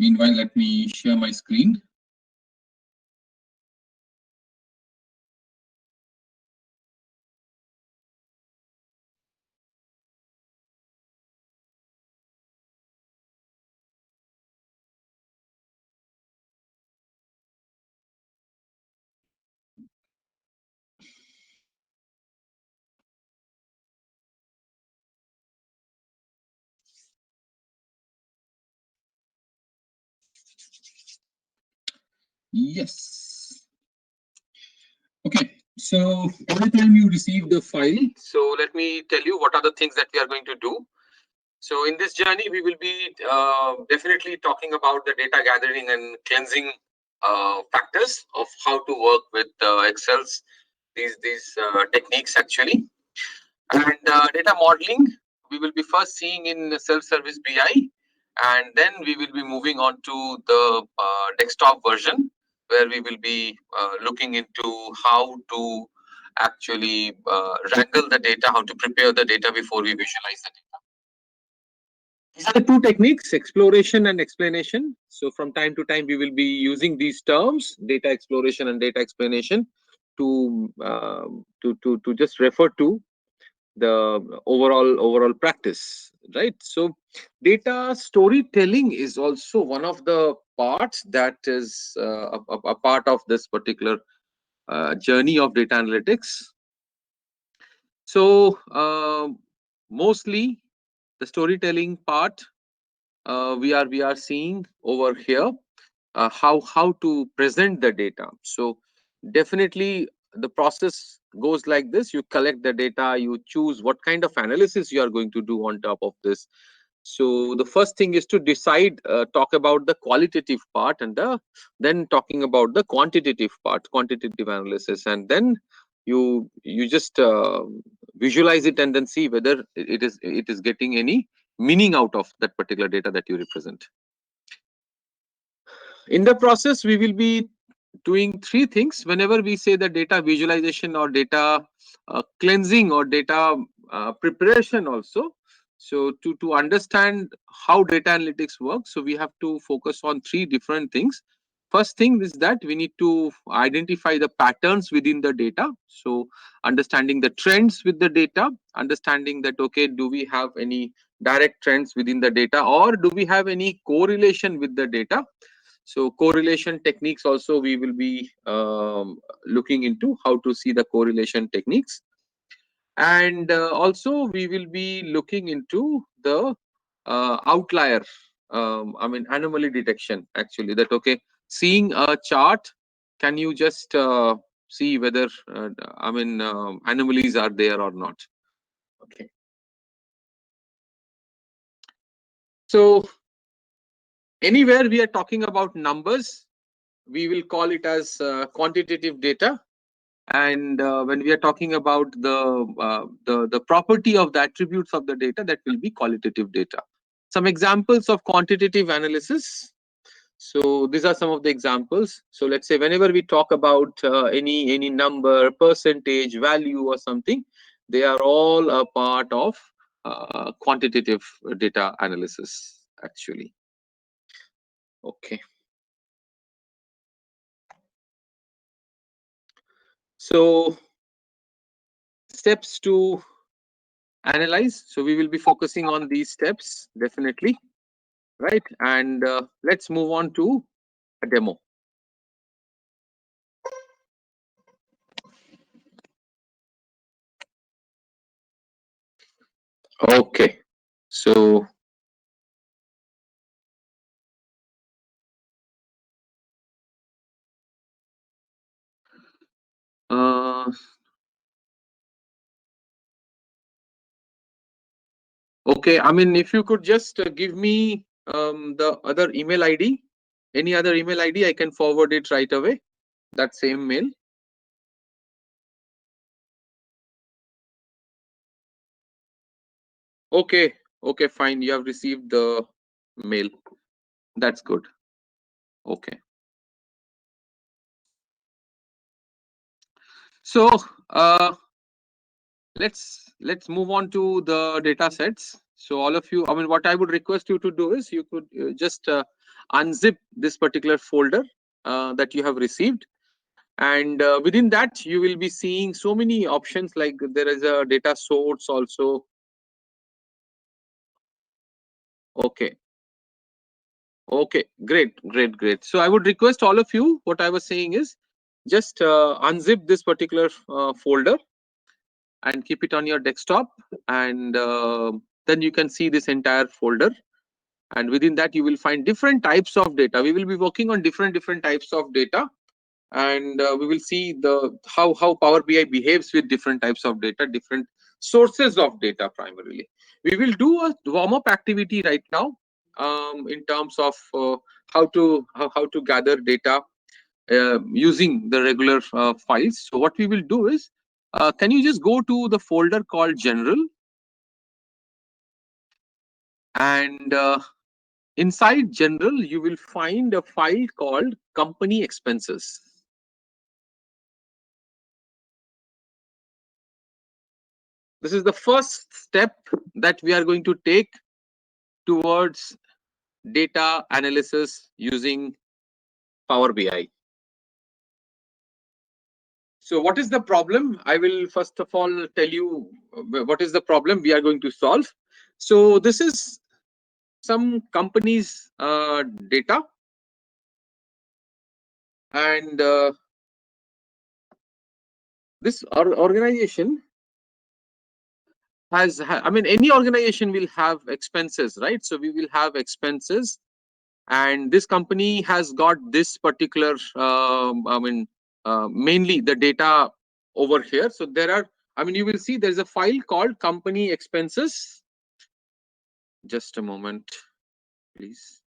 Meanwhile, let me share my screen. Yes. Okay. So every time you receive the file, so let me tell you what are the things that we are going to do. So in this journey, we will be definitely talking about the data gathering and cleansing factors of how to work with Excel's these techniques actually. And data modeling, we will be first seeing in self-service BI, and then we will be moving on to the desktop version, where we will be looking into how to actually wrangle the data, how to prepare the data before we visualize the data. These are the two techniques, exploration and explanation. So from time to time, we will be using these terms, data exploration and data explanation, to just refer to the overall practice, right? So data storytelling is also one of the parts that is a part of this particular journey of data analytics. So mostly the storytelling part we are seeing over here, how to present the data. So definitely the process goes like this: you collect the data, you choose what kind of analysis you are going to do on top of this. So the first thing is to decide, talk about the qualitative part, and then talking about the quantitative part, quantitative analysis, and then you just visualize it and then see whether it is getting any meaning out of that particular data that you represent. In the process, we will be doing three things whenever we say the data visualization or data cleansing or data preparation also. So to understand how data analytics works, so we have to focus on three different things. First thing is that we need to identify the patterns within the data. So understanding the trends with the data, understanding that, okay, do we have any direct trends within the data, or do we have any correlation with the data? So correlation techniques also we will be looking into how to see the correlation techniques. And also we will be looking into the outlier, I mean anomaly detection actually, that okay, seeing a chart, can you just see whether I mean anomalies are there or not. Okay. So anywhere we are talking about numbers, we will call it as quantitative data. And when we are talking about the property of the attributes of the data, that will be qualitative data. Some examples of quantitative analysis. So these are some of the examples. So let's say whenever we talk about any number, percentage, value or something, they are all a part of quantitative data analysis actually. Okay. So steps to analyze. So we will be focusing on these steps definitely, right? And let's move on to a demo. Okay, so okay, I mean, if you could just give me the other email ID, any other email ID, I can forward it right away, that same mail. Okay, okay, fine, you have received the mail. That's good. Okay. So let's move on to the data sets. So all of you, I mean, what I would request you to do is you could just unzip this particular folder that you have received. And within that, you will be seeing so many options, like there is a data source also. Okay. Okay, great. So I would request all of you, what I was saying is just unzip this particular folder and keep it on your desktop, and then you can see this entire folder. And within that, you will find different types of data. We will be working on different types of data, and we will see the how Power BI behaves with different types of data, different sources of data primarily. We will do a warm-up activity right now in terms of how to gather data using the regular files. So what we will do is, can you just go to the folder called General, and inside General you will find a file called Company Expenses. This is the first step that we are going to take towards data analysis using Power BI. So what is the problem? I will first of all tell you what is the problem we are going to solve. So this is some company's data, and this organization has, I mean, any organization will have expenses, right? So we will have expenses, and this company has got this particular, mainly the data over here. So there are, I mean, you will see there's a file called Company Expenses. Just a moment, please.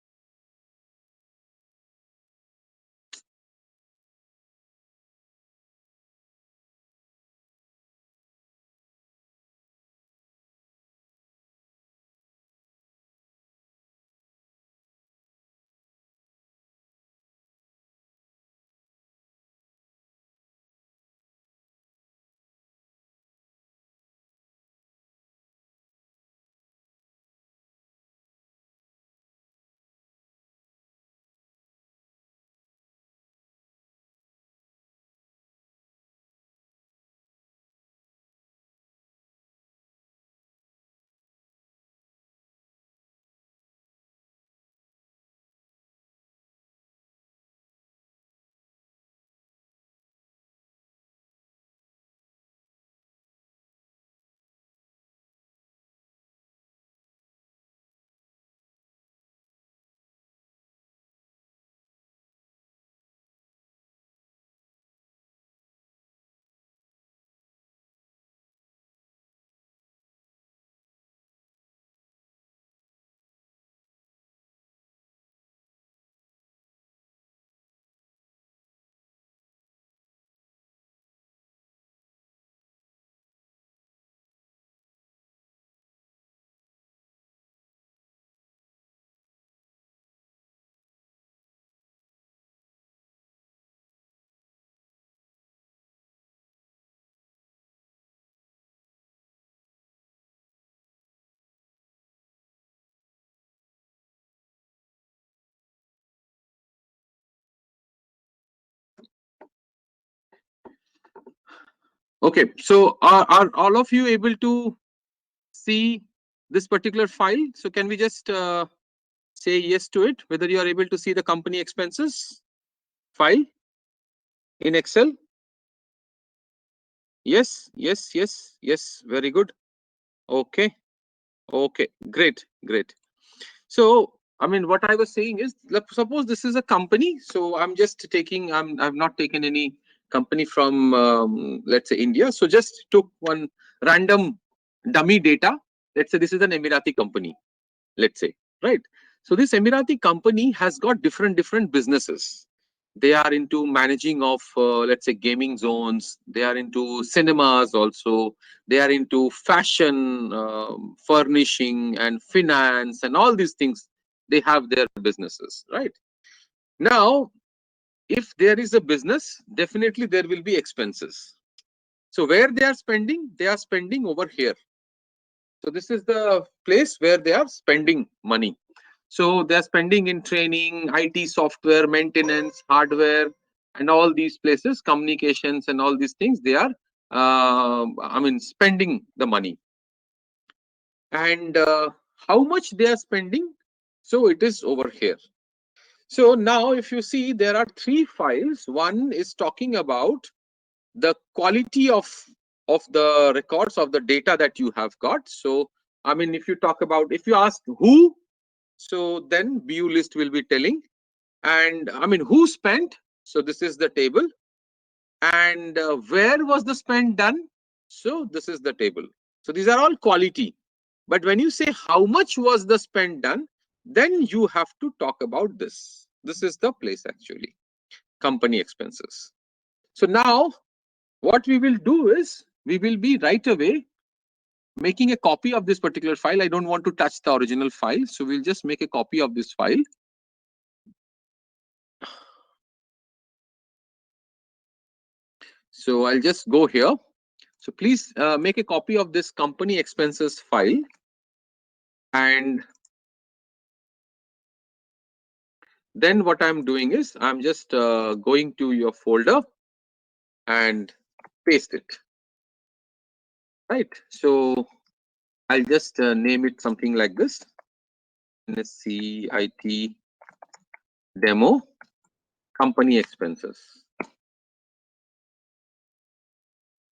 Okay, so are all of you able to see this particular file? So can we just say yes to it, whether you are able to see the company expenses file in Excel? Yes, very good. Okay, great. So I mean, what I was saying is, suppose this is a company. So I'm just taking, I've not taken any company from let's say India. So just took one random dummy data. Let's say this is an Emirati company, let's say, right? So this Emirati company has got different businesses. They are into managing of, let's say, gaming zones. They are into cinemas also. They are into fashion, furnishing, and finance, and all these things. They have their businesses, right? Now, if there is a business, definitely there will be expenses. So where they are spending? They are spending over here. So this is the place where they are spending money. So they're spending in training, IT software, maintenance, hardware, and all these places, communications and all these things, they are, spending the money. And how much they are spending? So it is over here. So now if you see, there are three files. One is talking about the quality of the records of the data that you have got. So if you talk about, if you ask who, so then BU list will be telling. And who spent, so this is the table. And where was the spend done, so this is the table. So these are all quality. But when you say how much was the spend done, then you have to talk about this. This is the place actually, company expenses. So now what we will do is, we will be right away making a copy of this particular file. I don't want to touch the original file, so we'll just make a copy of this file. So I'll just go here. So please make a copy of this company expenses file. And then what I'm doing is, I'm just going to your folder and paste it. Right. So I'll just name it something like this. NSC IT demo company expenses.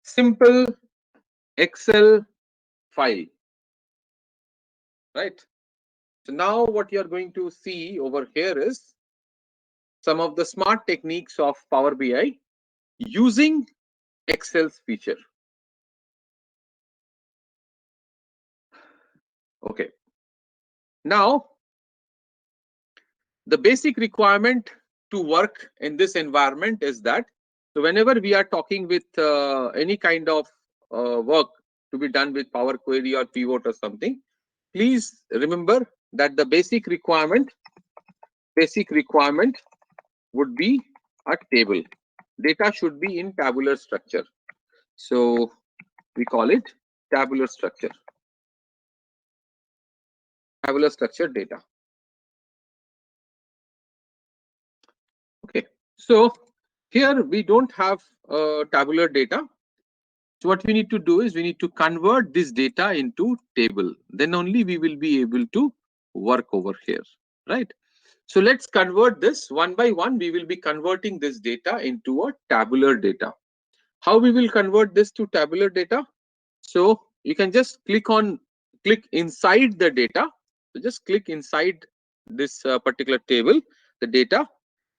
Simple Excel file. Right. So now what you're going to see over here is some of the smart techniques of Power BI using Excel's feature. Okay. Now, the basic requirement to work in this environment is that, so whenever we are talking with any kind of work to be done with Power Query or Pivot or something, please remember that the basic requirement would be a table. Data should be in tabular structure. So we call it tabular structure. Tabular structure data. Okay. So here we don't have tabular data. So what we need to do is, we need to convert this data into table. Then only we will be able to work over here, right? So let's convert this one by one. We will be converting this data into a tabular data. How we will convert this to tabular data? So you can just click inside the data. So just click inside this particular table, the data,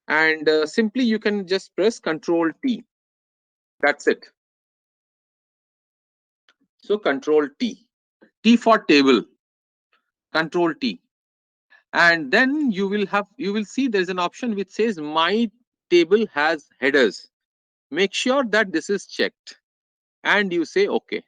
and simply you can just press Control T. That's it. So Control T. T for table. Control T. And then you will see there's an option which says my table has headers. Make sure that this is checked. And you say OK.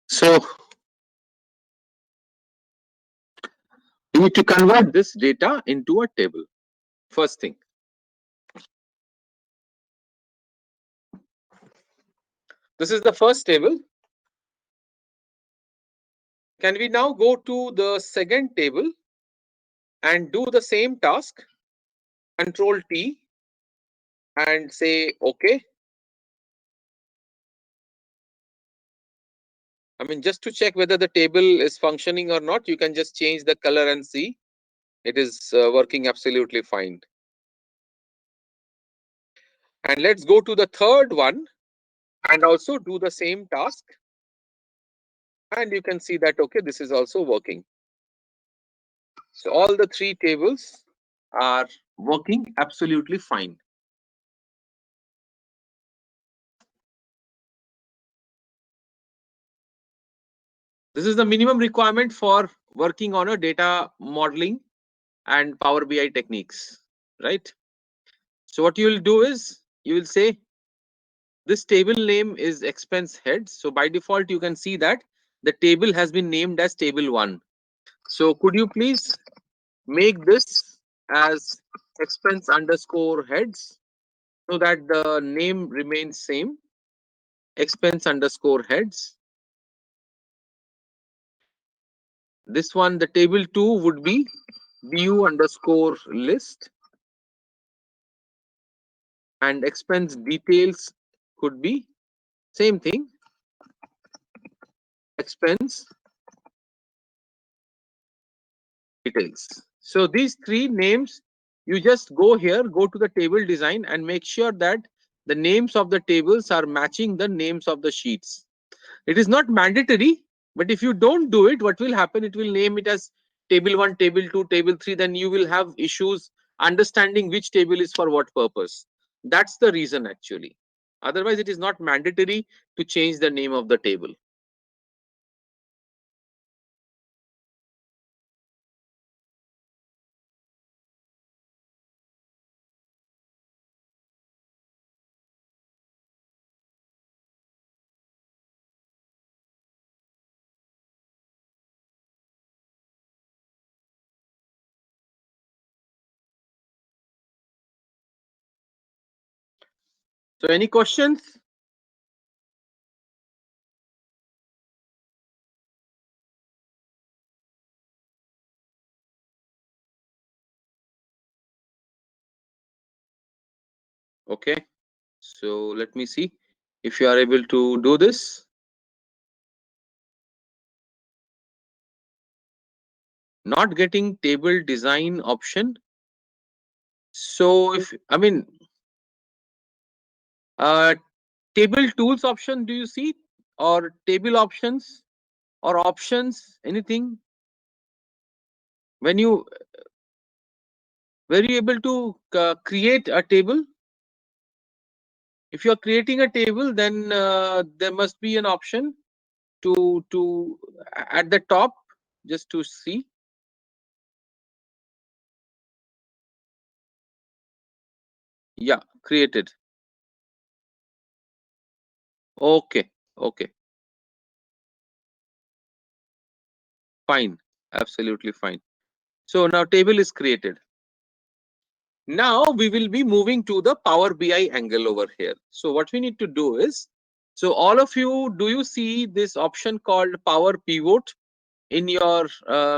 So you need to convert this data into a table. First thing. This is the first table. Can we now go to the second table and do the same task? Control T and say OK. Just to check whether the table is functioning or not, you can just change the color and see it is working absolutely fine. And let's go to the third one and also do the same task. And you can see that, okay, this is also working. So all the three tables are working absolutely fine. This is the minimum requirement for working on a data modeling and Power BI techniques, right? So what you will do is, you will say this table name is expense head. So by default, you can see that the table has been named as table 1. So could you please make this as expense underscore heads so that the name remains same, expense underscore heads. This one, the table 2 would be BU underscore list, and expense details could be same thing, expense details. So these three names, you just go here, go to the table design and make sure that the names of the tables are matching the names of the sheets. It is not mandatory, but if you don't do it, what will happen? It will name it as table 1, table 2, table 3. Then you will have issues understanding which table is for what purpose. That's the reason actually. Otherwise, it is not mandatory to change the name of the table. So any questions? Okay. So let me see if you are able to do this. Not getting table design option. So if I mean table tools option, do you see, or table options or options, anything? When you were you able to create a table? If you are creating a table, then there must be an option to at the top, just to see. Yeah, created. Okay, okay, fine, absolutely fine. So now table is created. Now we will be moving to the Power BI angle over here. So what we need to do is, so all of you, do you see this option called Power Pivot in your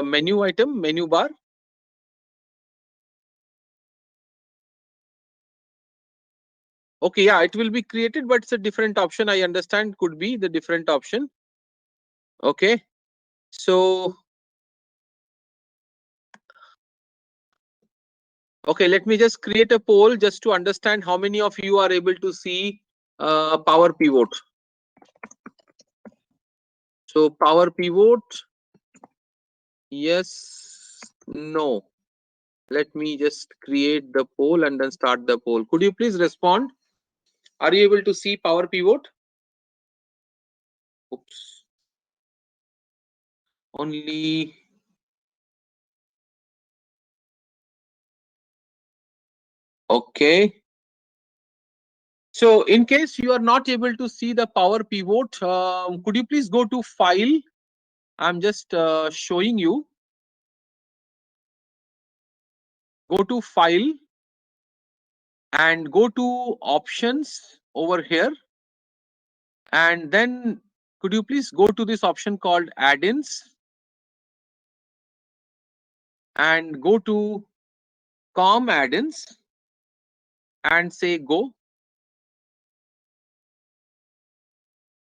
menu item, menu bar? Okay, yeah, it will be created, but it's a different option. I understand, could be the different option. Okay, so okay, let me just create a poll just to understand how many of you are able to see Power Pivot. So Power Pivot, yes, no. Let me just create the poll and then start the poll. Could you please respond? Are you able to see Power Pivot? Oops. Only. Okay. So in case you are not able to see the Power Pivot, could you please go to File? I'm just showing you. Go to File and go to Options over here. And then could you please go to this option called Add-ins and go to COM Add-ins and say Go.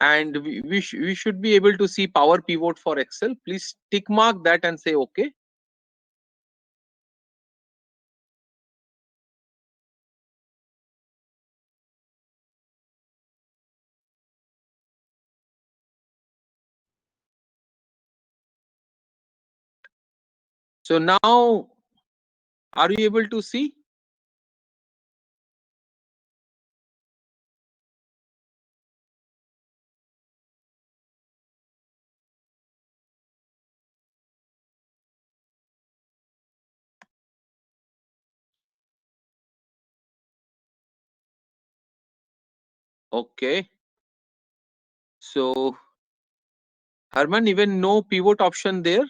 And we should be able to see Power Pivot for Excel. Please tick mark that and say OK. So now, are you able to see? Okay. So, Herman, even no pivot option there.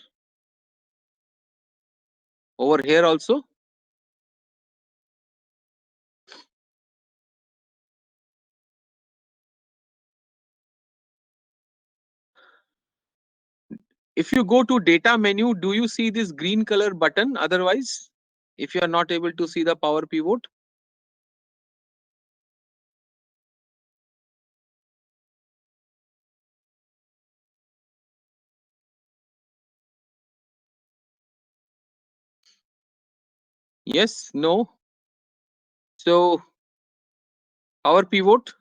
Over here also. If you go to data menu, do you see this green color button? Otherwise, if you are not able to see the power pivot. Yes, no. So power pivot.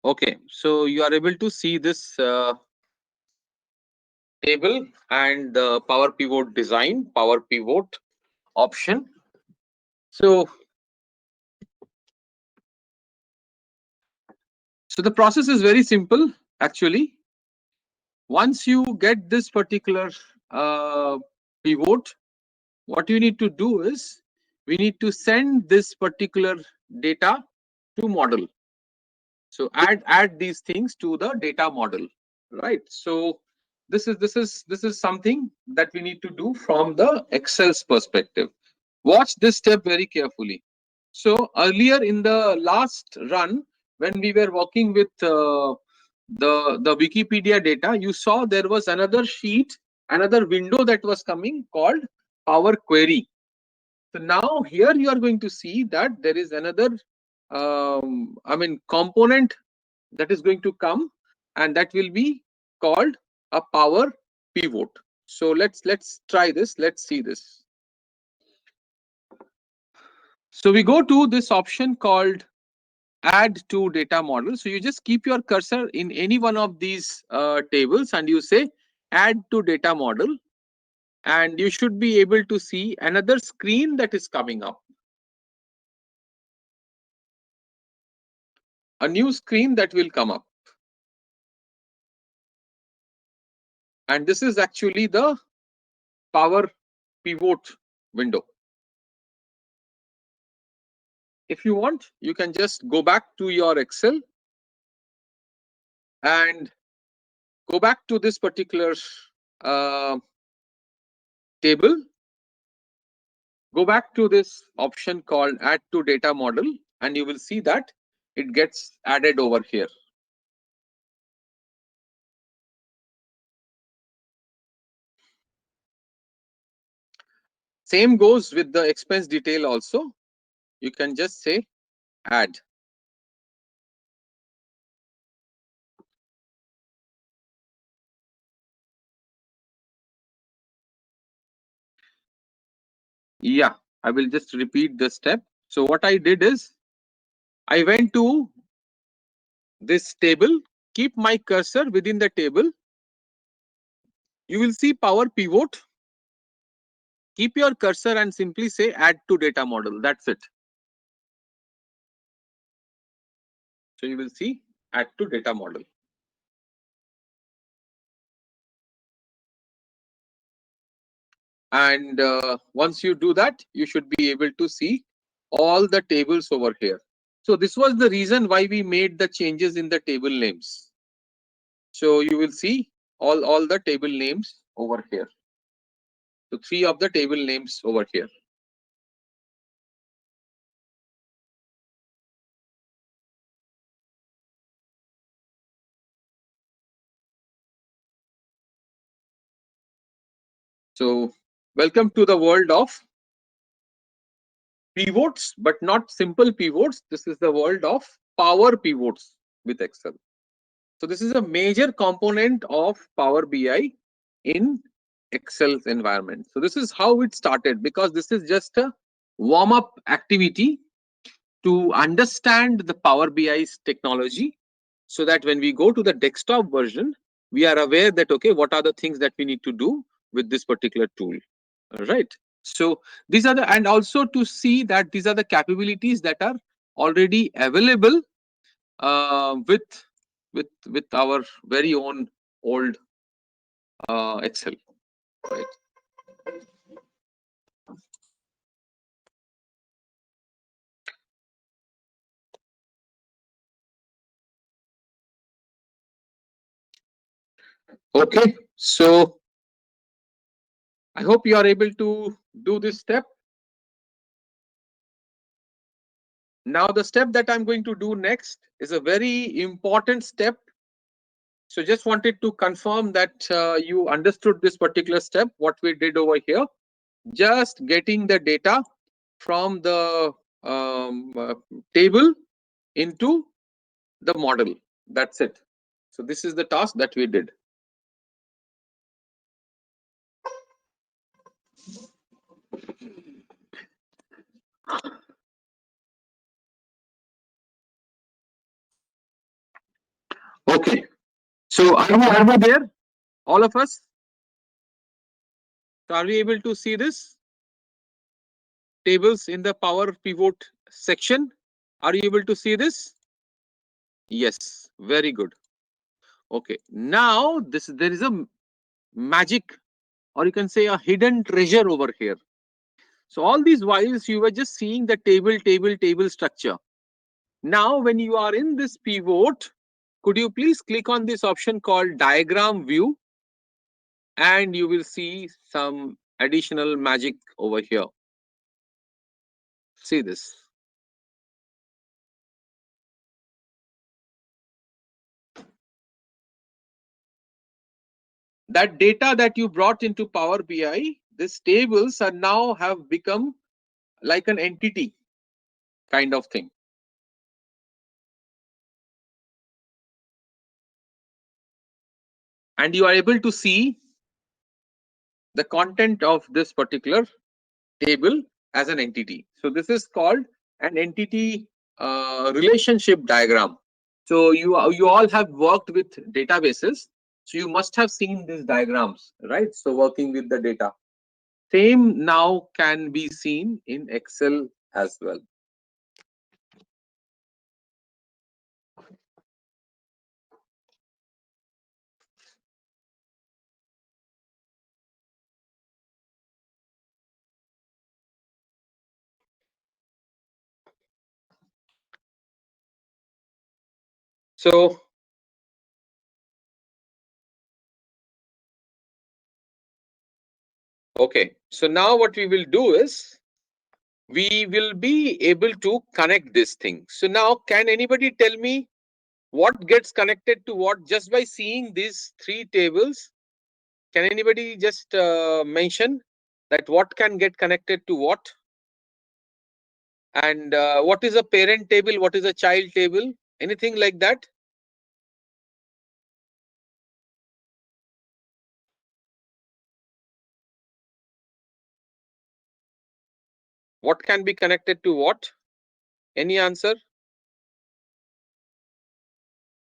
Okay, so you are able to see this table and the power pivot design, power pivot option. So the process is very simple actually. Once you get this particular pivot, what you need to do is we need to send this particular data to model. So add these things to the data model, right? So this is something that we need to do from the Excel's perspective. Watch this step very carefully. So earlier in the last run, when we were working with the Wikipedia data, you saw there was another sheet, another window that was coming called Power Query. So now here you are going to see that there is another component that is going to come, and that will be called a power pivot. So let's try this. Let's see this. So we go to this option called add to data model. So you just keep your cursor in any one of these tables and you say add to data model, and you should be able to see another screen that is coming up. A new screen that will come up. And this is actually the power pivot window. If you want, you can just go back to your Excel and go back to this particular table. Go back to this option called add to data model, and you will see that it gets added over here. Same goes with the expense detail also. You can just say add. Yeah, I will just repeat the step. So what I did is I went to this table, keep my cursor within the table. You will see power pivot. Keep your cursor and simply say add to data model. That's it. So you will see add to data model. And once you do that, you should be able to see all the tables over here. So this was the reason why we made the changes in the table names. So you will see all the table names over here. So 3 of the table names over here. So welcome to the world of pivots, but not simple pivots. This is the world of power pivots with Excel. So this is a major component of Power BI in Excel's environment. So this is how it started, because this is just a warm-up activity to understand the Power BI's technology, so that when we go to the desktop version, we are aware that, okay, what are the things that we need to do with this particular tool, right? So these are the, and also to see that these are the capabilities that are already available with our very own old Excel, right? Okay, so I hope you are able to do this step. Now, the step that I'm going to do next is a very important step. So just wanted to confirm that you understood this particular step, what we did over here. Just getting the data from the table into the model. That's it. So this is the task that we did. Okay. So are we there? All of us? So are we able to see this? Tables in the Power Pivot section. Are you able to see this? Yes, very good. Okay. Now there is a magic, or you can say a hidden treasure over here. So all these whiles you were just seeing the table structure. Now when you are in this pivot, could you please click on this option called diagram view, and you will see some additional magic over here. See this. That data that you brought into Power BI, these tables are now have become like an entity kind of thing. And you are able to see the content of this particular table as an entity. So this is called an entity relationship diagram. So you all have worked with databases. So you must have seen these diagrams, right? So working with the data. Same now can be seen in Excel as well. So okay, so now what we will do is we will be able to connect this thing. So now can anybody tell me what gets connected to what just by seeing these three tables? Can anybody just mention that what can get connected to what? And what is a parent table? What is a child table? Anything like that? What can be connected to what? Any answer?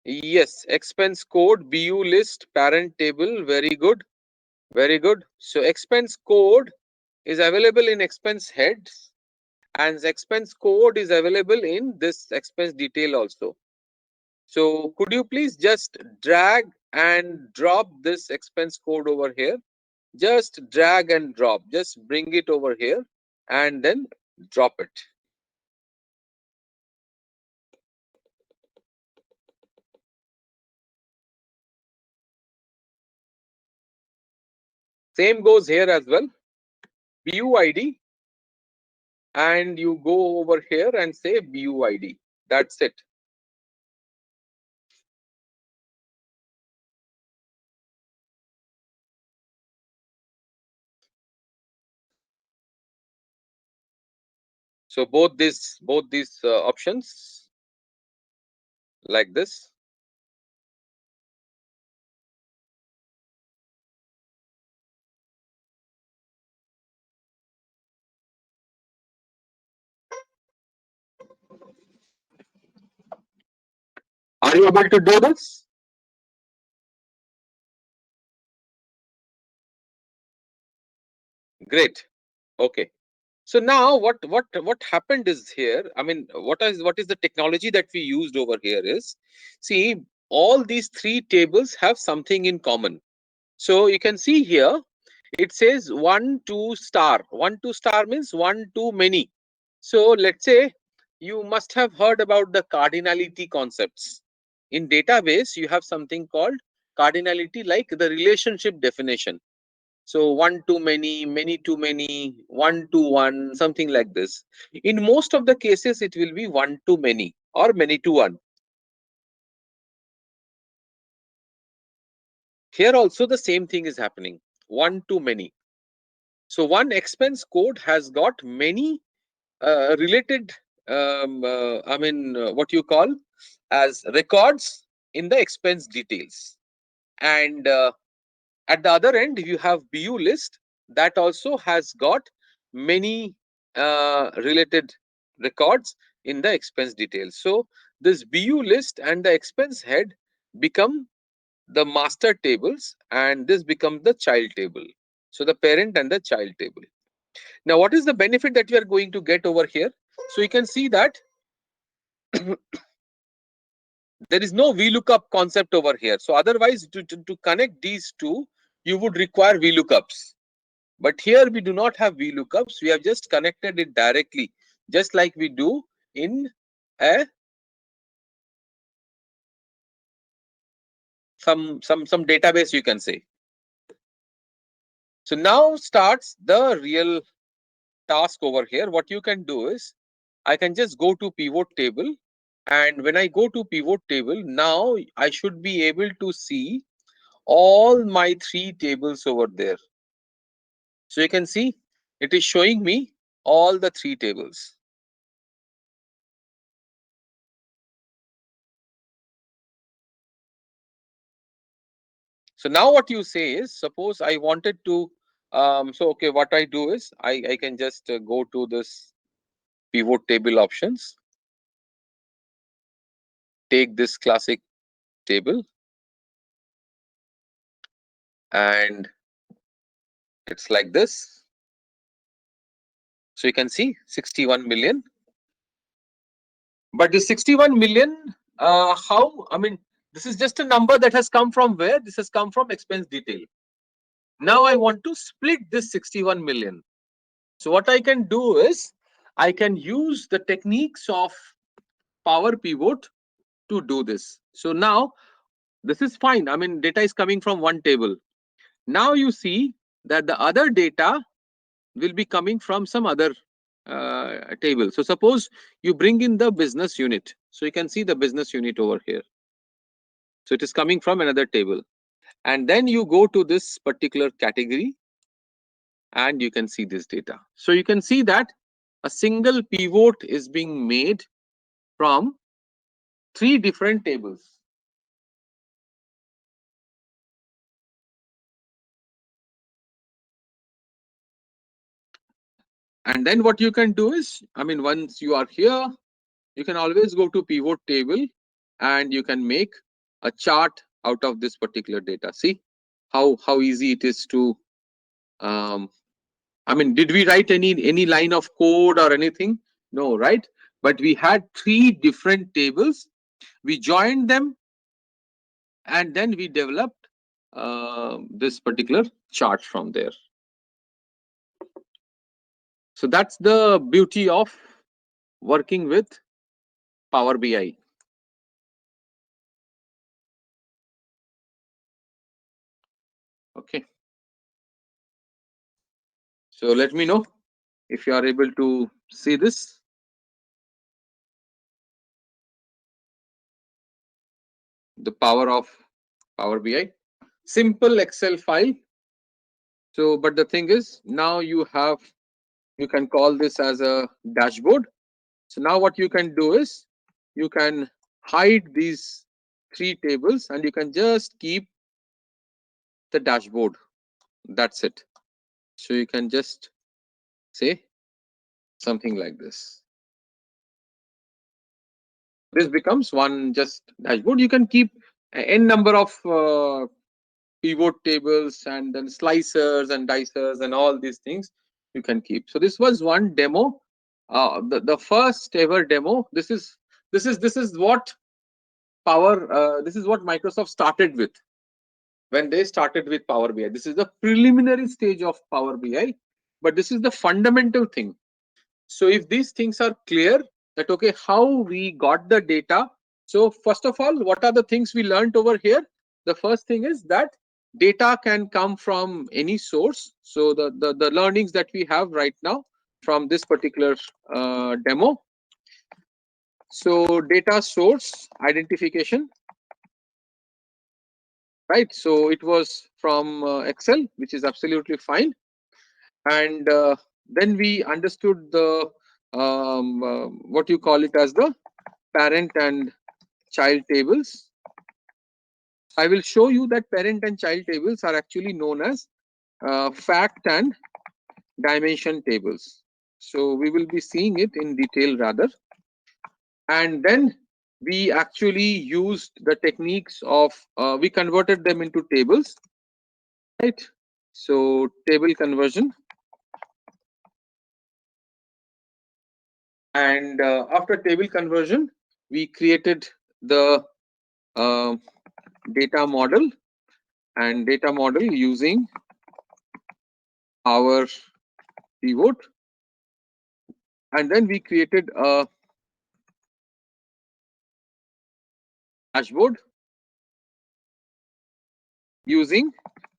Yes, expense code, BU list, parent table. Very good. Very good. So expense code is available in expense heads, and expense code is available in this expense detail also. So could you please just drag and drop this expense code over here? Just drag and drop, just bring it over here and then drop it. Same goes here as well. BU ID, and you go over here and say BU ID. That's it. So both these options like this. Are you able to do this? Great. Okay. So now what happened is here, I mean, what is the technology that we used over here is, see, all these three tables have something in common. So you can see here, it says 1 2 star. 1 2 star means one too many. So let's say you must have heard about the cardinality concepts. In database, you have something called cardinality like the relationship definition. So one to many to many, one to one, something like this. In most of the cases, it will be one to many or many to one. Here also the same thing is happening, one to many. So one expense code has got many related, what you call as records in the expense details. And at the other end, you have BU list that also has got many related records in the expense details. So this BU list and the expense head become the master tables, and this becomes the child table. So the parent and the child table. Now, what is the benefit that you are going to get over here? So you can see that there is no VLOOKUP concept over here. So otherwise, to connect these two, you would require VLOOKUPs. But here we do not have VLOOKUPs. We have just connected it directly, just like we do in a some database, you can say. So now starts the real task over here. What you can do is, I can just go to pivot table, and when I go to pivot table, now I should be able to see all my three tables over there. So you can see it is showing me all the three tables. So now what you say is, suppose I wanted to, so okay, what I do is I can just go to this pivot table options, take this classic table, and it's like this. So you can see 61 million. But this 61 million, how? I mean, this is just a number that has come from where? This has come from expense detail. Now I want to split this 61 million. So what I can do is, I can use the techniques of Power Pivot to do this. So now this is fine. I mean, data is coming from one table. Now you see that the other data will be coming from some other table. So suppose you bring in the business unit. So you can see the business unit over here. So it is coming from another table. And then you go to this particular category and you can see this data. So you can see that a single pivot is being made from three different tables. And then what you can do is, I mean, once you are here, you can always go to pivot table and you can make a chart out of this particular data. See how easy it is to, I mean, did we write any line of code or anything? No, right? But we had three different tables. We joined them and then we developed this particular chart from there. So that's the beauty of working with Power BI. Okay. So let me know if you are able to see this. The power of Power BI. Simple Excel file. So, but the thing is, now you can call this as a dashboard. So now what you can do is, you can hide these three tables and you can just keep the dashboard. That's it. So you can just say something like this. This becomes one just dashboard. You can keep n number of pivot tables and then slicers and dicers and all these things you can keep. So this was one demo, the first ever demo. This is what this is what Microsoft started with when they started with Power BI. This is the preliminary stage of Power BI, but this is the fundamental thing. So if these things are clear, that okay, how we got the data. So first of all, what are the things we learned over here? the first thing is that data can come from any source. So the learnings that we have right now from this particular demo. So data source identification, right? So it was from Excel, which is absolutely fine. And then we understood the what you call it as the parent and child tables. I will show you that parent and child tables are actually known as fact and dimension tables. So we will be seeing it in detail rather. And then we actually used the techniques of, we converted them into tables, right? So table conversion. And after table conversion, we created the uh, data model and data model using our pivot. And then we created a dashboard using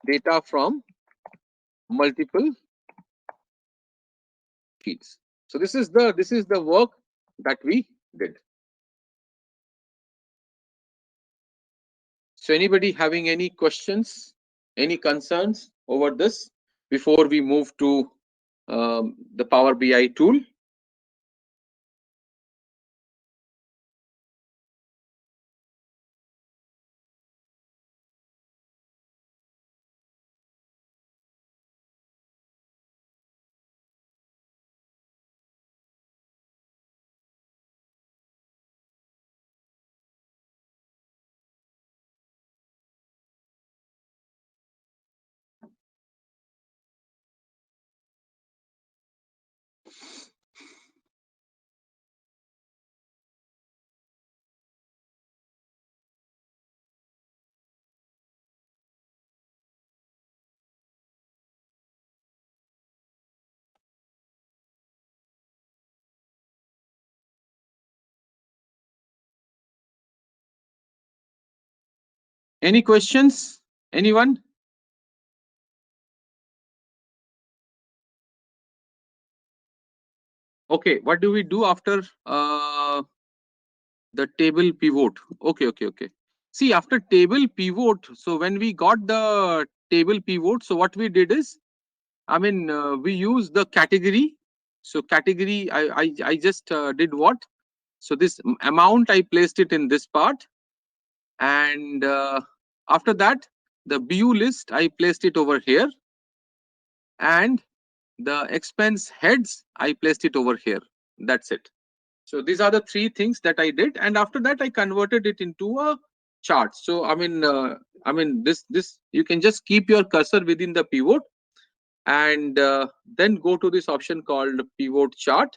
data from multiple sheets. So this is the work that we did. So anybody having any questions, any concerns over this before we move to the Power BI tool? Any questions? Anyone? Okay, what do we do after the table pivot? Okay. See, after table pivot, so when we got the table pivot, so what we did is, I mean, we use the category. So category, I just did what? So this amount, I placed it in this part. And after that, the BU list, I placed it over here. And the expense heads, I placed it over here. That's it. So these are the three things that I did. And after that, I converted it into a chart. So I mean, this you can just keep your cursor within the pivot and then go to this option called pivot chart.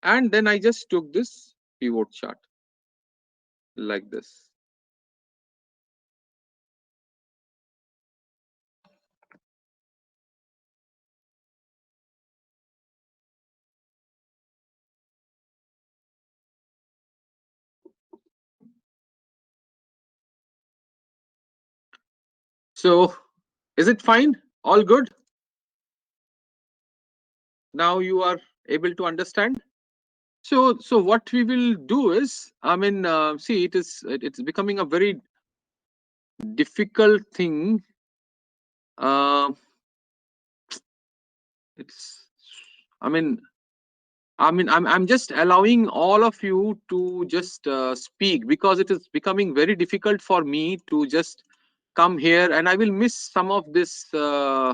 And then I just took this pivot chart like this. So is it fine? All good? Now you are able to understand? So what we will do is, I mean, see, it's becoming a very difficult thing. It's, I mean, I'm just allowing all of you to just speak because it is becoming very difficult for me to just come here, and I will miss some of this. I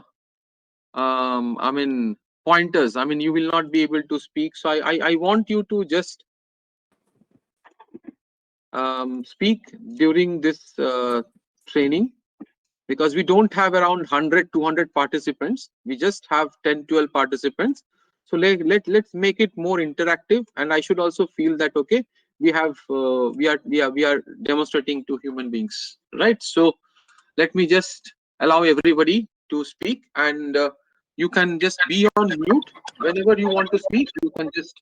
mean, pointers. I mean, you will not be able to speak. So I want you to just speak during this training, because we don't have around 100 200 participants. We just have 10 12 participants. So let's make it more interactive, and I should also feel that okay, we have we are demonstrating to human beings, right? So let me just allow everybody to speak, and you can just be on mute. Whenever you want to speak, you can just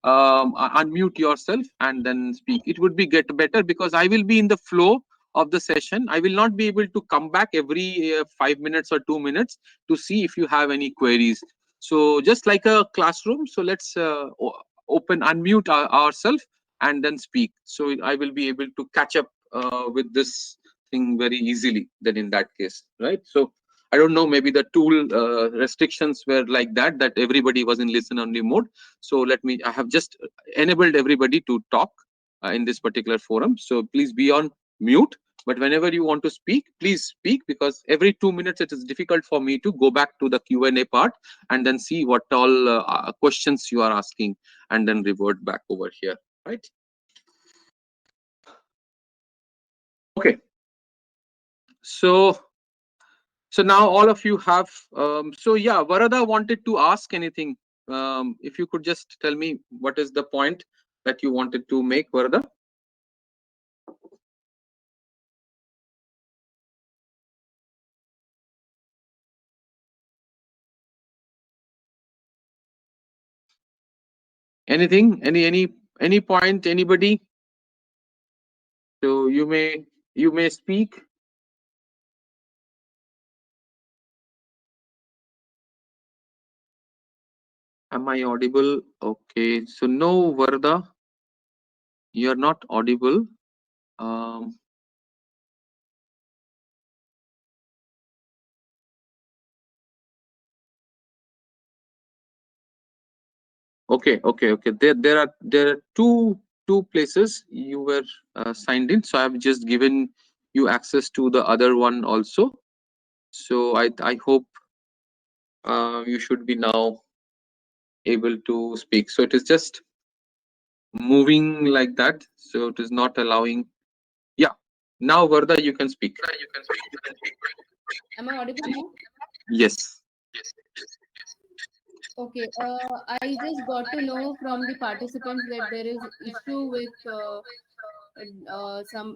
unmute yourself and then speak. It would be get better because I will be in the flow of the session. I will not be able to come back every 5 minutes or 2 minutes to see if you have any queries. So just like a classroom, so let's unmute ourselves and then speak. So I will be able to catch up with this thing very easily then in that case, right? So I don't know, maybe the tool restrictions were like that everybody was in listen only mode. So I have just enabled everybody to talk in this particular forum. So please be on mute. But whenever you want to speak, please speak, because every 2 minutes it is difficult for me to go back to the Q&A part and then see what all questions you are asking and then revert back over here, right? Okay. So now all of you have, so yeah, Varada wanted to ask anything. If you could just tell me what is the point that you wanted to make, Varada? Anything? Any point? Anybody? So you may speak. Am I audible? Okay. So no, Varada, you are not audible. Okay. There are two places you were signed in. So I've just given you access to the other one also. So I hope you should be now able to speak. So it is just moving like that. So it is not allowing. Yeah. Now, Varda, you can speak. Am I audible now? Yes. Okay. I just got to know from the participants that there is issue with some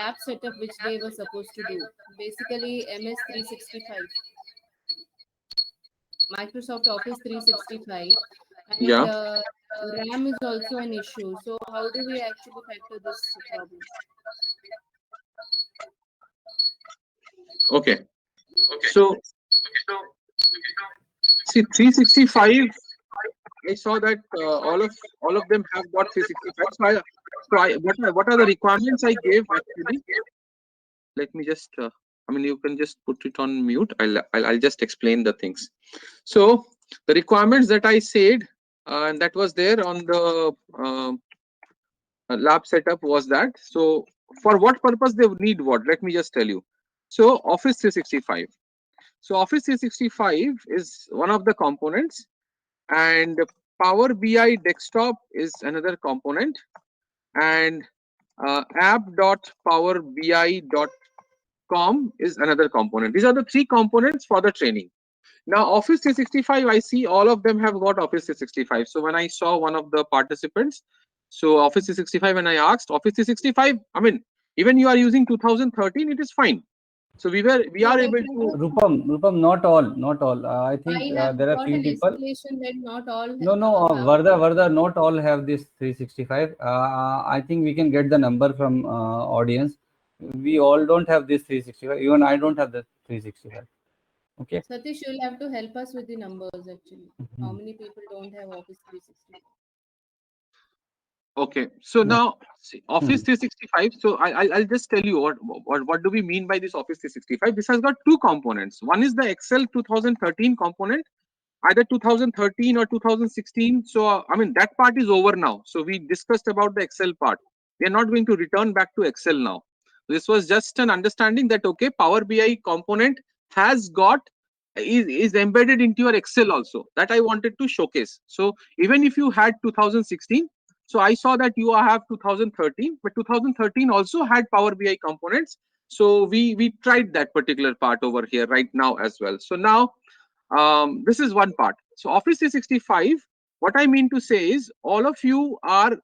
lab setup which they were supposed to do. Basically, MS 365, Microsoft Office 365, and Yeah. RAM is also an issue. So, how do we actually factor this problem? Okay. So see, 365. I saw that all of them have got 365. What are the requirements I gave actually? Let me just. I mean, you can just put it on mute. I'll just explain the things. So the requirements that I said, and that was there on the lab setup was that. So for what purpose they would need what? Let me just tell you. So Office 365. So Office 365 is one of the components, and Power BI desktop is another component, and app.powerbi.com is another component. These are the three components for the training. Now, Office 365, I see all of them have got Office 365. So when I saw one of the participants, so Office 365, when I asked Office 365, I mean, even you are using 2013, it is fine. So we are able to. Rupam, not all. I think there are few people. That not all. No, Varda, not all have this 365. I think we can get the number from audience. We all don't have this 365. Even I don't have the 365. Okay. Satish, you'll have to help us with the numbers actually. How many people don't have Office 365? Okay, so now see, Office 365. So I'll just tell you what do we mean by this Office 365. This has got two components. One is the Excel 2013 component, either 2013 or 2016. So I mean that part is over now. So we discussed about the Excel part. We are not going to return back to Excel now. This was just an understanding that okay, Power BI component has got is embedded into your Excel also. That I wanted to showcase. So even if you had 2016, so I saw that you have 2013, but 2013 also had Power BI components. So we tried that particular part over here right now as well. So now this is one part. So Office 365, what I mean to say is all of you are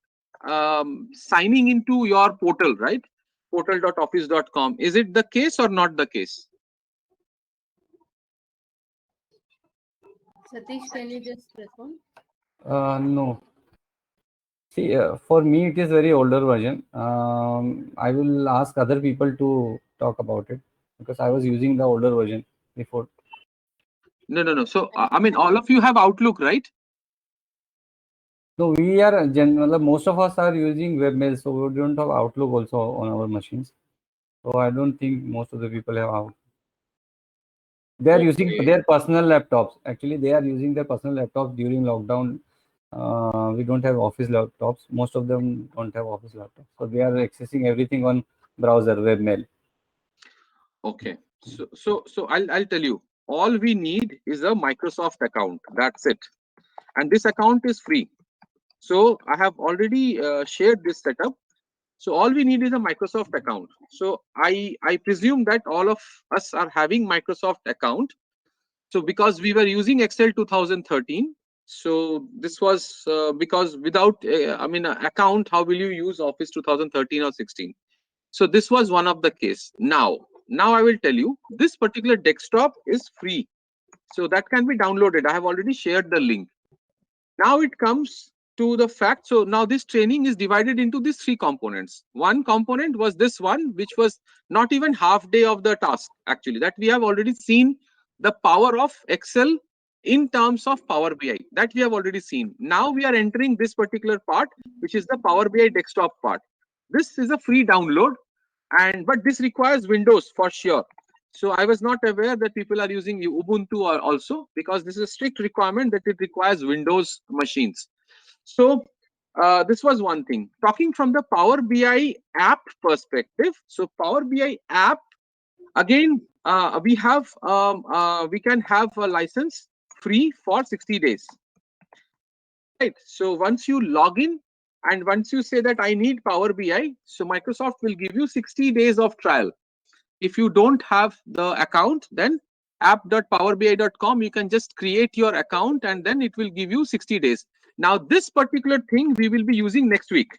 signing into your portal, right? Portal.office.com. Is it the case or not the case? Satish, can you just respond? No. See, for me, it is very older version. I will ask other people to talk about it because I was using the older version before. No. So, I mean, all of you have Outlook, right? No, we are most of us are using webmail, so we don't have Outlook also on our machines. So I don't think most of the people have Outlook. They are using Okay. their personal laptops. Actually, they are using their personal laptops during lockdown. We don't have office laptops. Most of them don't have office laptops. So they are accessing everything on browser, webmail. Okay. So I'll tell you. All we need is a Microsoft account. That's it. And this account is free. So I have already shared this setup. So all we need is a Microsoft account. So I presume that all of us are having Microsoft account. So because we were using Excel 2013, so this was because without I mean account, how will you use Office 2013 or 16? So this was one of the case. Now I will tell you this particular desktop is free. So that can be downloaded. I have already shared the link. Now it comes to the fact. So now this training is divided into these three components. One component was this one, which was not even half day of the task actually, that we have already seen the power of Excel in terms of Power BI, that we have already seen. Now we are entering this particular part, which is the Power BI desktop part. This is a free download, but this requires Windows for sure. So I was not aware that people are using Ubuntu also, because this is a strict requirement that it requires Windows machines. So this was one thing. Talking from the Power BI app perspective, so Power BI app, again, we can have a license free for 60 days. Right. So once you log in and once you say that I need Power BI, so Microsoft will give you 60 days of trial. If you don't have the account, then app.powerbi.com, you can just create your account and then it will give you 60 days. Now, this particular thing we will be using next week.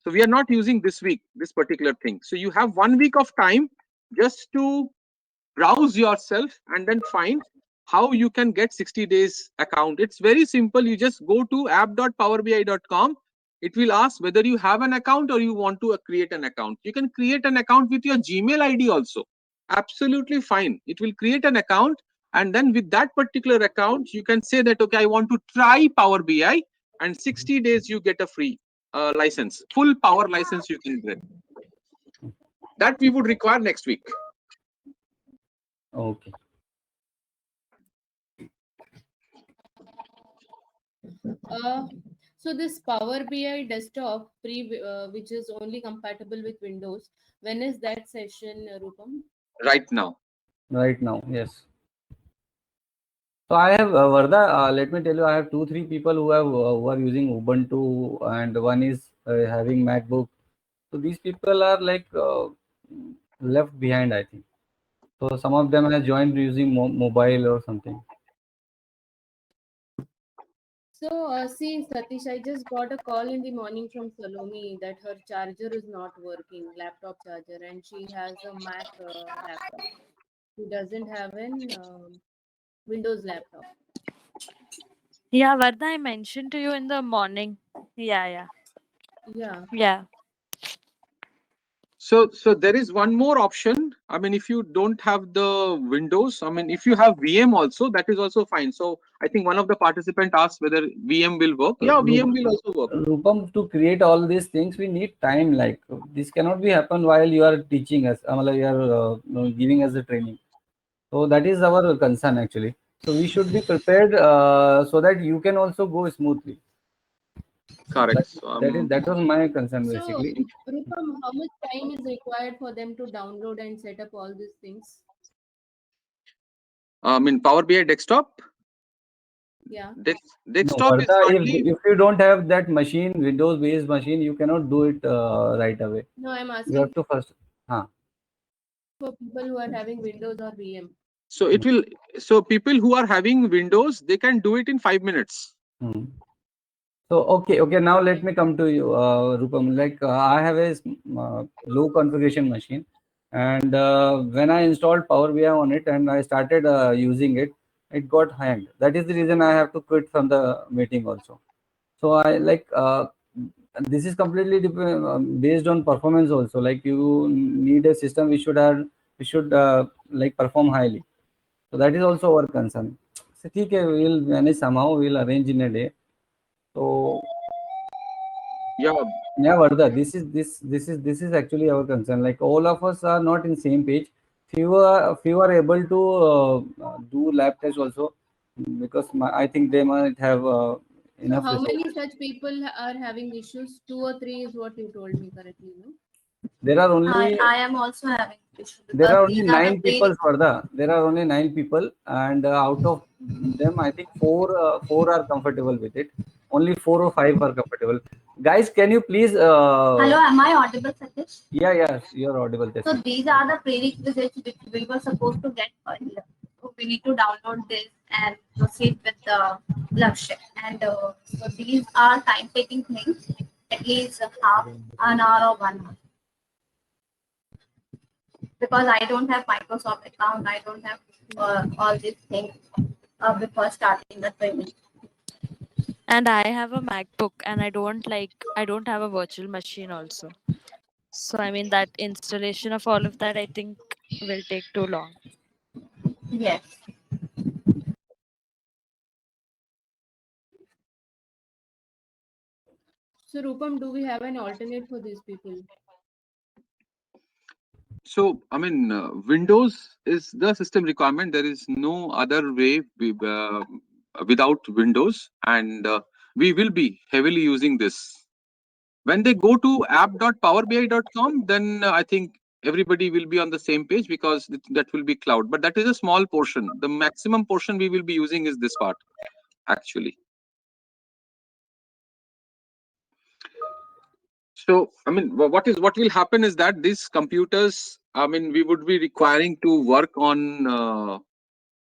So we are not using this week, this particular thing. So you have 1 week of time just to browse yourself and then find how you can get 60 days account. It's very simple. You just go to app.powerbi.com. It will ask whether you have an account or you want to create an account. You can create an account with your Gmail ID also. Absolutely fine. It will create an account, and then with that particular account, you can say that, okay, I want to try Power BI, and 60 days you get a free license, full power license you can get. That we would require next week. Okay. So this Power BI desktop which is only compatible with Windows, when is that session, Rupam? Right now. Right now, yes. So I have Varda. Let me tell you, I have 2-3 people who are using Ubuntu, and one is having MacBook. So these people are like left behind, I think. So some of them have joined using mobile or something. So, see, Satish, I just got a call in the morning from Salome that her charger is not working, laptop charger, and she has a Mac laptop. She doesn't have an Windows laptop. Yeah, Vardha, I mentioned to you in the morning. Yeah. So there is one more option. I mean, if you don't have the Windows, I mean, if you have VM also, that is also fine. So I think one of the participants asked whether VM will work. Yeah, VM will also work. Rupam, to create all these things, we need time. Like this cannot be happen while you are teaching us. You are giving us the training. So that is our concern actually. So we should be prepared so that you can also go smoothly. Correct. That was my concern So, basically. Rupam, how much time is required for them to download and set up all these things? In Power BI desktop. Yeah. Desktop no, is Varda, hardly. if you don't have that machine, Windows based machine, you cannot do it right away. No, I'm You asking have to first. for people who are having Windows or VM. So it will. So people who are having Windows, they can do it in 5 minutes. So okay. Now let me come to you, Rupam. Like I have a low configuration machine, and when I installed Power BI on it and I started using it, it got hanged. That is the reason I have to quit from the meeting also. So I like this is completely based on performance also. Like you need a system which should like perform highly. So that is also our concern. So okay, we will manage somehow. We will arrange in a day. So Yeah, yeah, Vardha, this is actually our concern. Like all of us are not in same page. Few are able to do lab tests also, because I think they might have So enough how resources. many such people are having issues? 2 or 3 is what you told me correctly, no? There are only I am also having issue there because are only these are the 9 people, Vardha. There are only 9 people, and out of them, I think four are comfortable with it. Only 4 or 5 are comfortable. Guys, can you please? Hello, am I audible, Satish? Yeah, yes, you are audible. So these are the prerequisites which we were supposed to get earlier. So we need to download this and proceed with the Lakshya. And so these are time-taking things, at least half an hour or 1 hour. Because I don't have Microsoft account, I don't have all these things before starting the training. And I have a MacBook and I don't have a virtual machine also. So I mean that installation of all of that I think will take too long. Yes. So Rupam, do we have an alternate for these people? so I mean, Windows is the system requirement. There is no other way without Windows, and we will be heavily using this. When they go to app.powerbi.com, then I think everybody will be on the same page, because that will be cloud. But that is a small portion. The maximum portion we will be using is this part, actually. So, I mean, what will happen is that these computers, I mean, we would be requiring to work on.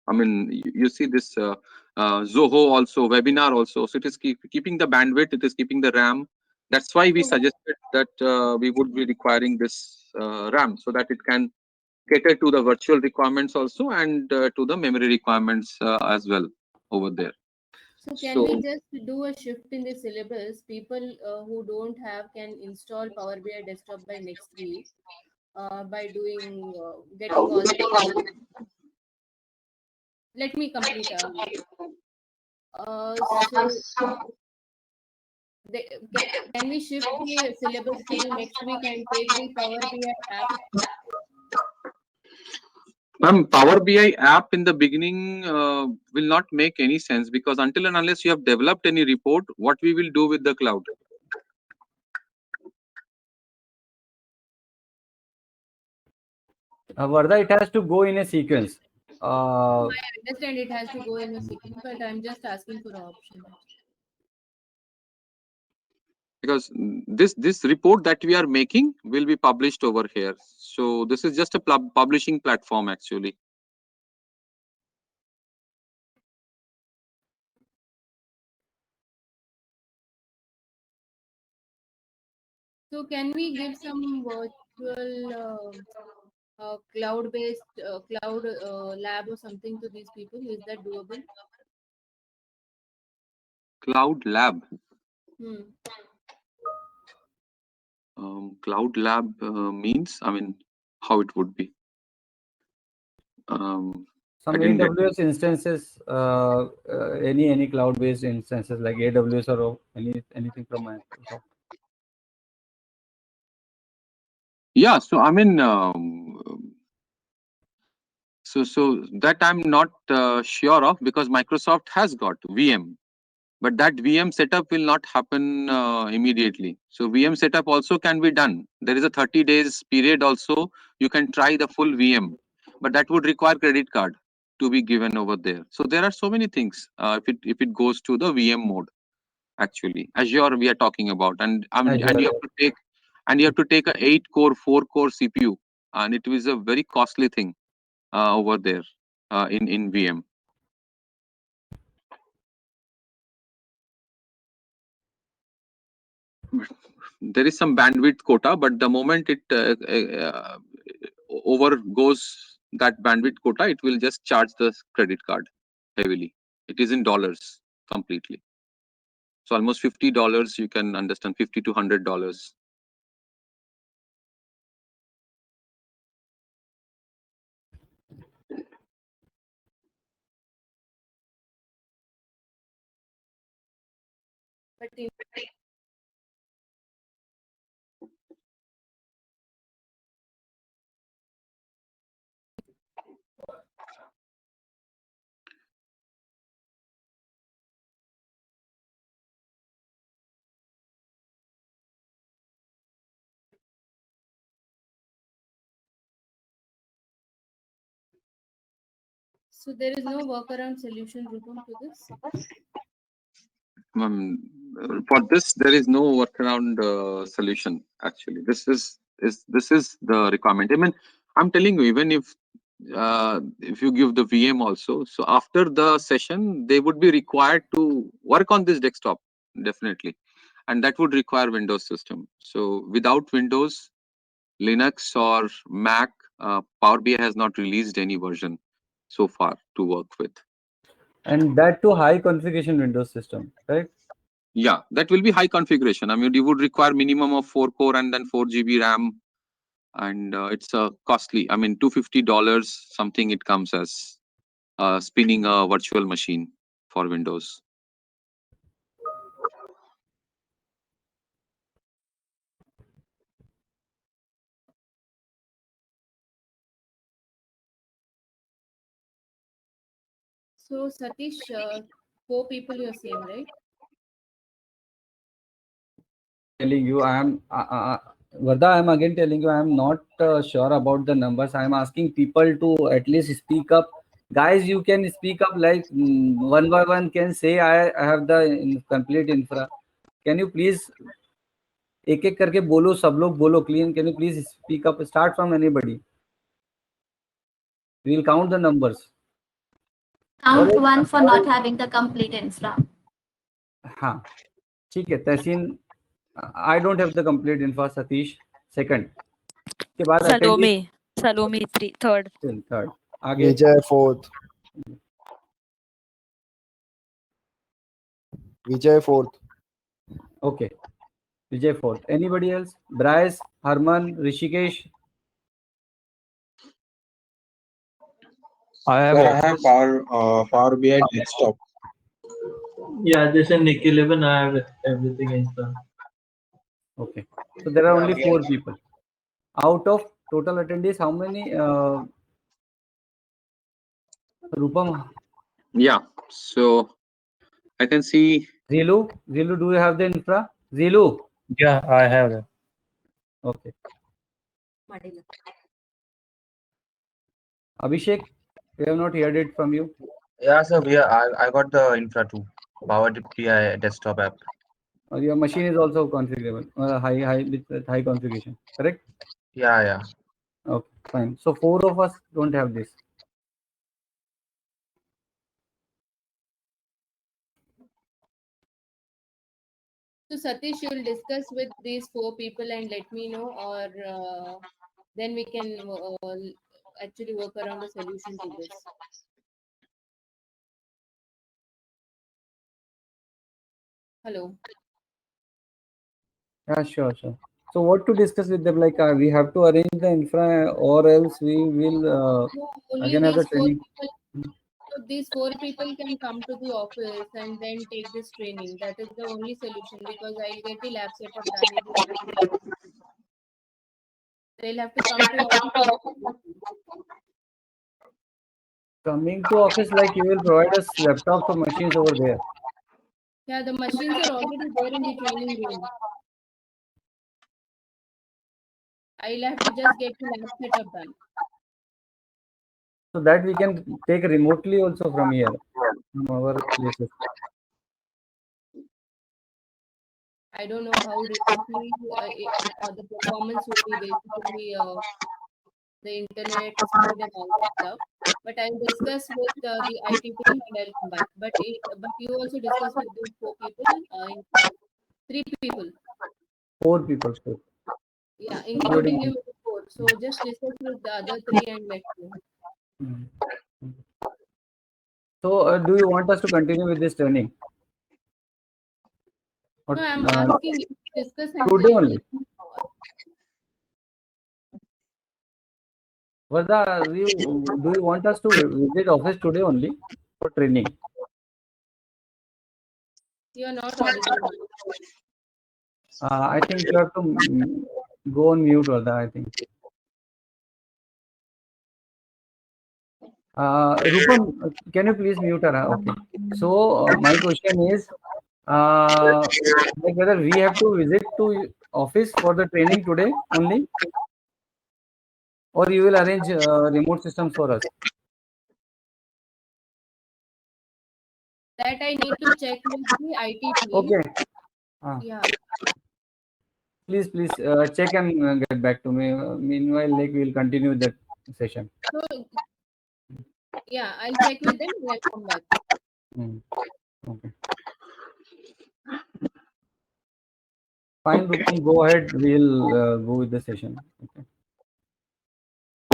I mean, you see this Zoho also, webinar also. So it is keeping the bandwidth, it is keeping the RAM. That's why we suggested that we would be requiring this RAM, so that it can cater to the virtual requirements also, and to the memory requirements as well over there. So can So we just do a shift in the syllabus? People who don't have can install Power BI desktop by next week by doing getting all the. Let me complete. So they, can we shift the syllabus to the next week and take the Power BI app? Power BI app in the beginning will not make any sense, because until and unless you have developed any report, what we will do with the cloud? Vardha, it has to go in a sequence. I understand it has to go in a sequence, but I'm just asking for an option. Because this report that we are making will be published over here. So this is just a publishing platform, actually. So can we give some virtual cloud-based cloud lab or something to these people? Is that doable? Cloud lab. Hmm. Cloud lab means, I mean, how it would be? I Some didn't get. AWS instances, any cloud-based instances like AWS or anything from Microsoft. Yeah, so I mean, so that I'm not sure of, because Microsoft has got VM, but that VM setup will not happen immediately. So VM setup also can be done. There is a 30 days period also. You can try the full VM, but that would require credit card to be given over there. So there are so many things if it goes to the VM mode. Actually, Azure we are talking about, and and Azure. you have to take a 8-core 4-core CPU, and it is a very costly thing over there in VM. There is some bandwidth quota, but the moment it over goes that bandwidth quota, it will just charge the credit card heavily. It is in dollars completely. So almost $50, you can understand, $50 to $100. But in so there is no workaround solution, Rupam, to this. Um, for this, there is no workaround solution. Actually, this is the requirement. I mean, I'm telling you, even if you give the VM also, so after the session, they would be required to work on this desktop definitely, and that would require Windows system. So without Windows, Linux or Mac, Power BI has not released any version so far to work with. And that too high configuration Windows system, right? Yeah, that will be high configuration. I mean, you would require minimum of 4 core and then 4 GB RAM, and it's costly. I mean, $250 something it comes as spinning a virtual machine for Windows. So Satish, 4 people you're saying, right? Telling you, I am Vardha, I am again telling you, I am not sure about the numbers. I am asking people to at least speak up. Guys, you can speak up, like one by one can say I have the complete infra. Can you please एक एक करके बोलो, सब लोग बोलो clean. Can you please speak up? Start from anybody. We will count the numbers. Count one for not having the complete infra. हाँ, ठीक है. तहसीन, I don't have the complete infra. Satish, second. के बाद attendee, Salome, third. third. आगे. Vijay fourth. Vijay fourth. Okay. Vijay fourth. Anybody else? Bryce, Harman, Rishikesh. I have Sir, I have Power BI desktop. yeah, this is Nick 11. I have everything installed. Okay. So there are only 4 people. Out of total attendees, how many? Rupam, Yeah, so I can see. Zilu, do you have the infra? Zilu. Yeah, I have that. Okay. Abhishek, we have not heard it from you. Yeah, sir. I got the infra too. Power BI desktop app. Your machine is also configurable, with high configuration, correct? Yeah. Okay, fine. So 4 of us don't have this. So Satish, you'll discuss with these 4 people and let me know, or then we can actually work around a solution to this. Hello. Yeah, sure. So what to discuss with them? Like we have to arrange the infra, or else we will No, only again have the these 4 training. people. So these 4 people can come to the office and then take this training. That is the only solution, because I'll get the lab setup done. They'll have to come to office. Coming to office, like you will provide us laptops or machines over there. Yeah, the machines are already there in the training room. I'll have to just get the lab setup done. So that we can take remotely also from here, from our places. I don't know how remotely the performance would be, basically the internet speed and all that stuff. But I'll discuss with the IT team and I'll come back. But you also discuss with these 4 people, 3 people. 4 people. So. Yeah, including you, 4. So just discuss with the other 3 and let me know. So do you want us to continue with this training? Or, No, I'm asking you to discuss and today tell me. only. Vardha, do you want us to visit office today only for training? You are not audible. I think you have to go on mute, Vardha, I think. Rupam, can you please mute her? Okay. So my question is, like whether we have to visit to office for the training today only, or you will arrange remote systems for us? That I need to check with the IT team. Okay. Yeah. Please check and get back to me. Meanwhile, like we will continue that session. So yeah, I'll check with them and I'll come back. Okay. Fine, Rupam, go ahead. We'll go with the session. Okay.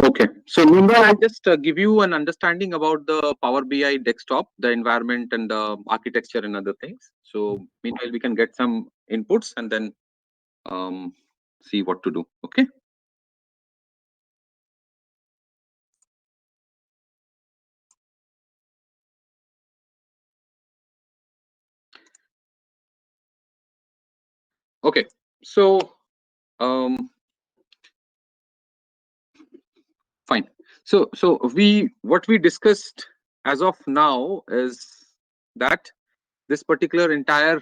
Okay, so meanwhile, I'll just give you an understanding about the Power BI desktop, the environment and the architecture and other things. So meanwhile, we can get some inputs and then see what to do. Okay. Okay, so fine. So what we discussed as of now is that this particular entire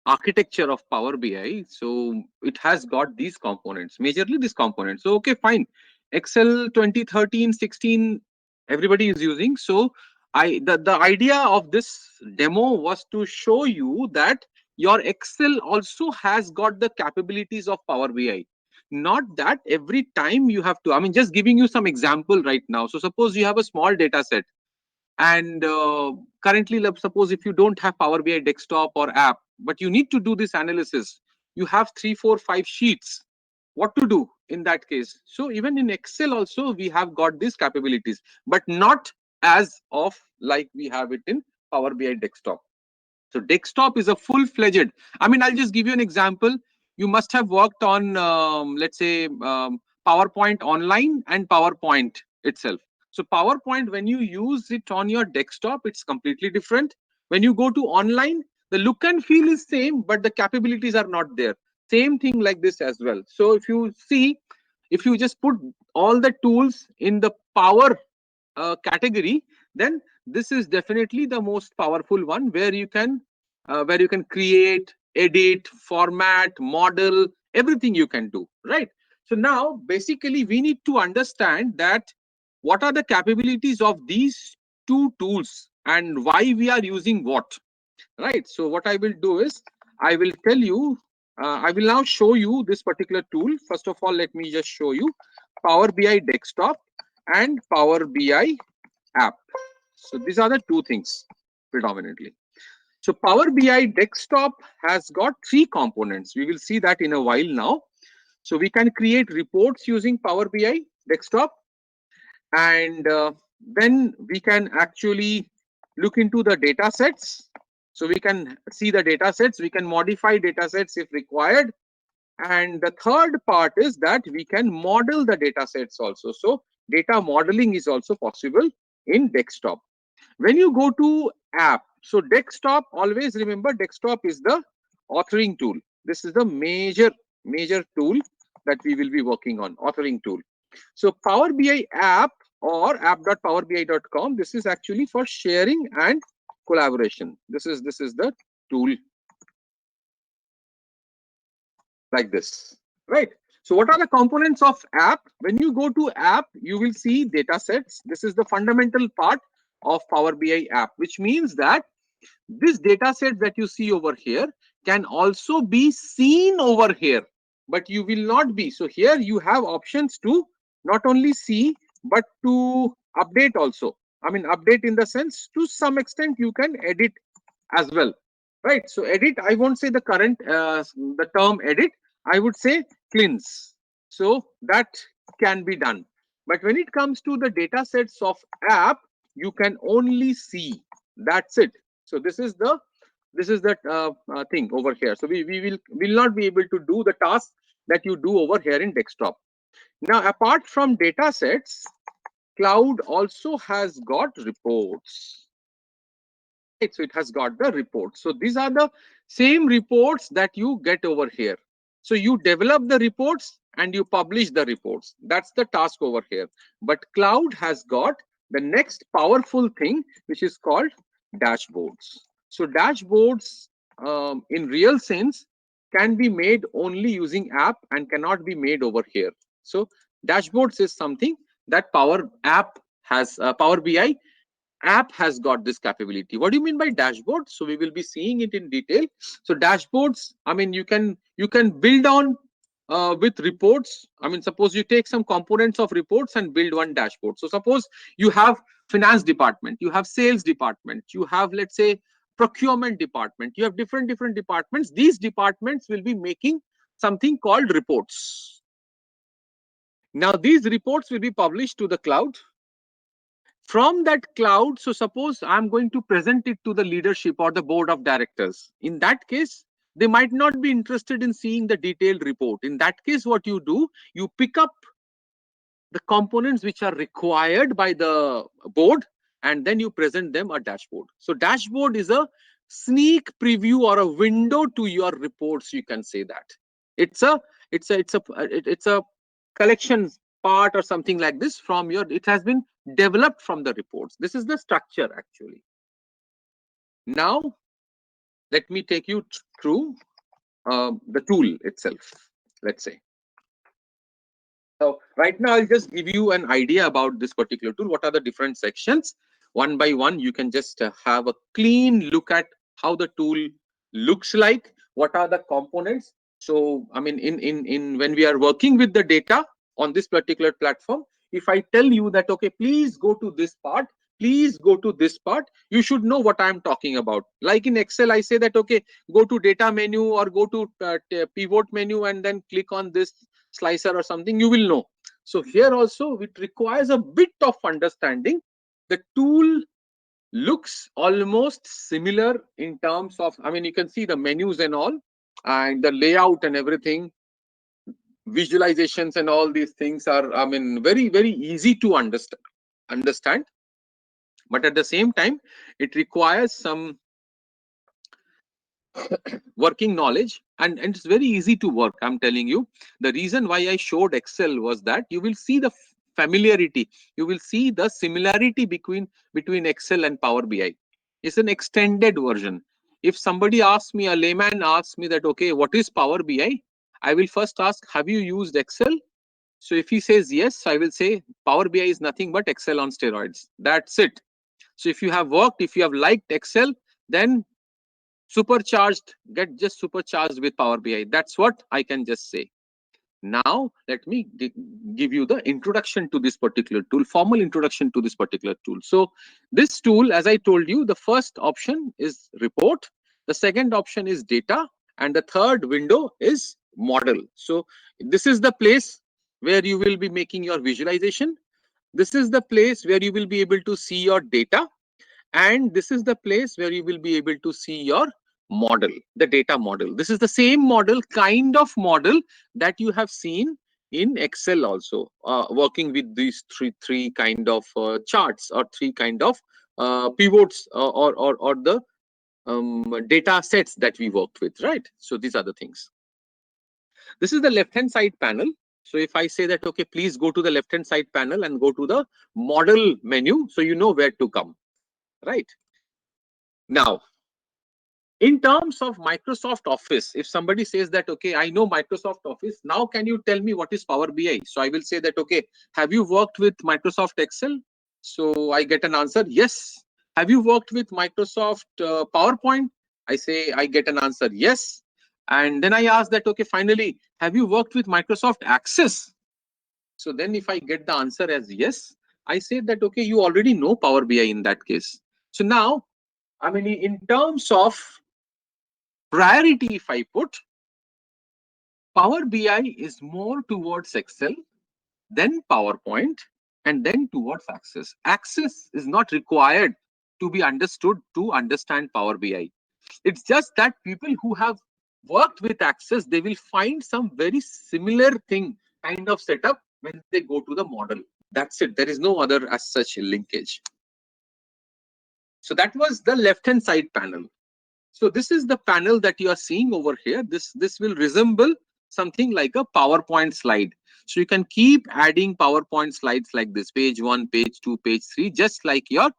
architecture of Power BI, so it has got these components, majorly these components. So okay, fine. Excel 2013, 16, everybody is using. So the idea of this demo was to show you that your Excel also has got the capabilities of Power BI. Not that every time you have to, I mean, just giving you some example right now. So suppose you have a small data set, and currently, let's suppose if you don't have Power BI desktop or app, but you need to do this analysis, you have 3, 4, 5 sheets. What to do in that case? So even in Excel also, we have got these capabilities, but not as of like we have it in Power BI desktop. So desktop is a full-fledged. I mean, I'll just give you an example. You must have worked on, let's say, PowerPoint online and PowerPoint itself. So PowerPoint, when you use it on your desktop, it's completely different. When you go to online, the look and feel is same, but the capabilities are not there. Same thing like this as well. So if you see, if you just put all the tools in the power category, then this is definitely the most powerful one, where you can create, edit, format, model, everything you can do, right? So now basically we need to understand that what are the capabilities of these two tools and why we are using what, right? So what I will do is I will tell you, I will now show you this particular tool. First of all, let me just show you Power BI desktop and Power BI app. So these are the two things predominantly. So Power BI desktop has got 3 components. We will see that in a while now. So we can create reports using Power BI desktop, and then we can actually look into the data sets. So we can see the data sets, we can modify data sets if required. And the third part is that we can model the data sets also. So data modeling is also possible in desktop. When you go to app, so desktop, always remember desktop is the authoring tool. This is the major tool that we will be working on, authoring tool. So Power BI app or app.powerbi.com, this is actually for sharing and collaboration. This is the tool like this, right? So what are the components of app? When you go to app, you will see data sets. This is the fundamental part of Power BI app, which means that this data set that you see over here can also be seen over here, but you will not be. So here you have options to not only see, but to update also. I mean, update in the sense, to some extent you can edit as well, right? So edit, I won't say the current the term edit, I would say cleanse. So that can be done. But when it comes to the data sets of app, you can only see. That's it. So this is the This is the thing over here. So we will not be able to do the task that you do over here in desktop. Now, apart from data sets, cloud also has got reports. Right, so it has got the reports. So these are the same reports that you get over here. So you develop the reports and you publish the reports. That's the task over here. But cloud has got the next powerful thing, which is called dashboards. So dashboards in real sense can be made only using app and cannot be made over here. So dashboards is something that Power BI app has got this capability. What do you mean by dashboard? So we will be seeing it in detail. So dashboards, I mean, you can build on with reports. I mean, suppose you take some components of reports and build one dashboard. So suppose you have finance department, you have sales department, you have, let's say, procurement department, you have different departments. These departments will be making something called reports. Now these reports will be published to the cloud. From that cloud, so suppose I'm going to present it to the leadership or the board of directors. In that case, they might not be interested in seeing the detailed report. In that case, what you do, you pick up the components which are required by the board and then you present them a dashboard. So dashboard is a sneak preview or a window to your reports, you can say that. It's a collection part or something like this from your, it has been developed from the reports. This is the structure actually. Now let me take you through the tool itself, let's say. So right now I'll just give you an idea about this particular tool. What are the different sections? One by one, you can just have a clean look at how the tool looks like. What are the components? So I mean, in when we are working with the data on this particular platform, if I tell you that, okay, please go to this part, please go to this part, you should know what I'm talking about. Like in Excel, I say that, okay, go to data menu or go to pivot menu and then click on this slicer or something, you will know. So here also it requires a bit of understanding. The tool looks almost similar in terms of, I mean, you can see the menus and all, and the layout and everything, visualizations and all these things are, I mean, very easy to understand. But at the same time, it requires some working knowledge, and it's very easy to work. I'm telling you, the reason why I showed Excel was that you will see the familiarity, you will see the similarity between Excel and Power BI. It's an extended version. If somebody asks me, a layman asks me that, okay, what is Power BI, I will first ask, have you used Excel? So if he says yes, I will say Power BI is nothing but Excel on steroids. That's it. So if you have worked, if you have liked Excel, then get just supercharged with Power BI. That's what I can just say. Now let me give you the introduction to this particular tool, formal introduction to this particular tool. So this tool, as I told you, the first option is report, the second option is data, and the third window is model. So this is the place where you will be making your visualization. This is the place where you will be able to see your data, and this is the place where you will be able to see your model, the data model. This is the same model, kind of model that you have seen in Excel also, working with these three kind of charts or three kind of pivots or the data sets that we worked with, right? So these are the things. This is the left hand side panel. So if I say that, okay, please go to the left hand side panel and go to the model menu, so you know where to come, right? Now, in terms of Microsoft Office, if somebody says that, okay, I know Microsoft Office, now can you tell me what is Power BI? So I will say that, okay, have you worked with Microsoft Excel? So I get an answer, yes. Have you worked with Microsoft PowerPoint? I say, I get an answer, yes. And then I ask that, okay, finally, have you worked with Microsoft Access? So then if I get the answer as yes, I say that, okay, you already know Power BI in that case. So now, I mean, in terms of priority, if I put, Power BI is more towards Excel, then PowerPoint, and then towards Access. Access is not required to be understood to understand Power BI. It's just that people who have worked with Access, they will find some very similar thing kind of setup when they go to the model. That's it. There is no other as such linkage. So that was the left-hand side panel. So this is the panel that you are seeing over here. This will resemble something like a PowerPoint slide. So you can keep adding PowerPoint slides like this, page 1, page 2, page 3, just like your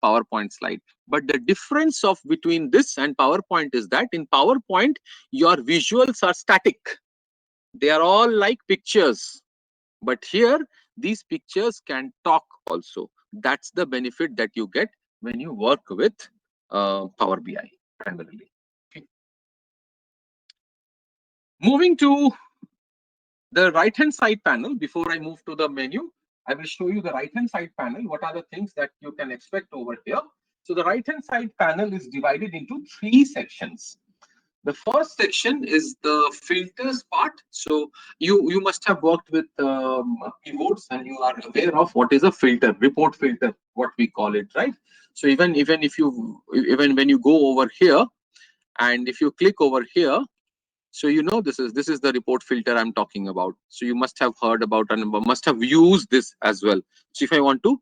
PowerPoint slide. But the difference of between this and PowerPoint is that in PowerPoint, your visuals are static. They are all like pictures. But here, these pictures can talk also. That's the benefit that you get when you work with Power BI primarily. Okay. Moving to the right-hand side panel, before I move to the menu, I will show you the right-hand side panel. What are the things that you can expect over here? So the right-hand side panel is divided into 3 sections. The first section is the filters part. So you must have worked with keyboards and you are aware of what is a filter, report filter, what we call it, right? So even when you go over here and if you click over here, so you know this is the report filter I'm talking about. So you must have heard about and must have used this as well. So if I want to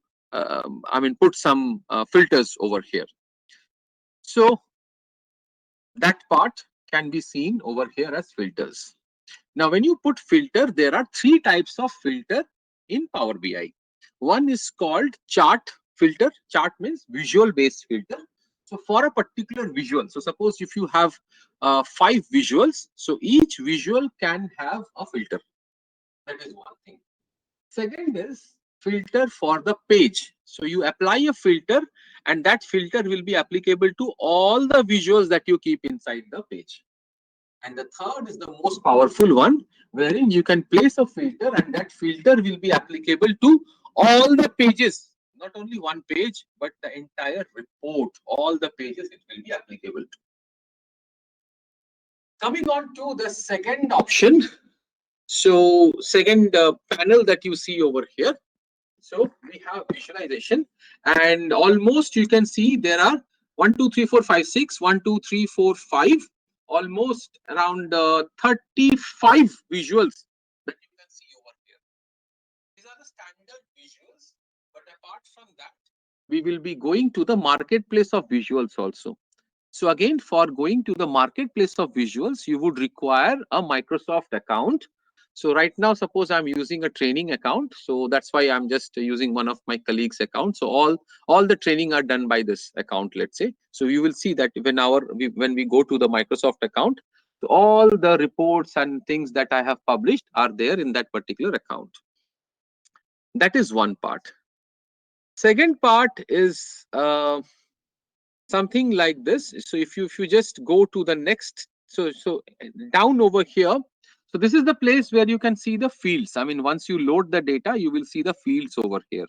put some filters over here, so that part can be seen over here as filters. Now when you put filter, there are 3 types of filter in Power BI. One is called chart filter. Chart means visual based filter. So for a particular visual, so suppose if you have 5 visuals, so each visual can have a filter. That is one thing. Second is filter for the page. So you apply a filter and that filter will be applicable to all the visuals that you keep inside the page. And the third is the most powerful one, wherein you can place a filter and that filter will be applicable to all the pages, not only one page, but the entire report, all the pages it will be applicable to. Coming on to the second option. So second panel that you see over here. So we have visualization and almost you can see there are 1, 2, 3, 4, 5, 6, 1, 2, 3, 4, 5, almost around 35 visuals that you can see over here. These are the standard visuals, but apart from that, we will be going to the marketplace of visuals also. So again, for going to the marketplace of visuals, you would require a Microsoft account. So right now, suppose I'm using a training account. So that's why I'm just using one of my colleagues' accounts. So all the training are done by this account, let's say. So you will see that when we go to the Microsoft account, so all the reports and things that I have published are there in that particular account. That is one part. Second part is something like this. So if you just go to the next, so down over here, so this is the place where you can see the fields. I mean, once you load the data, you will see the fields over here.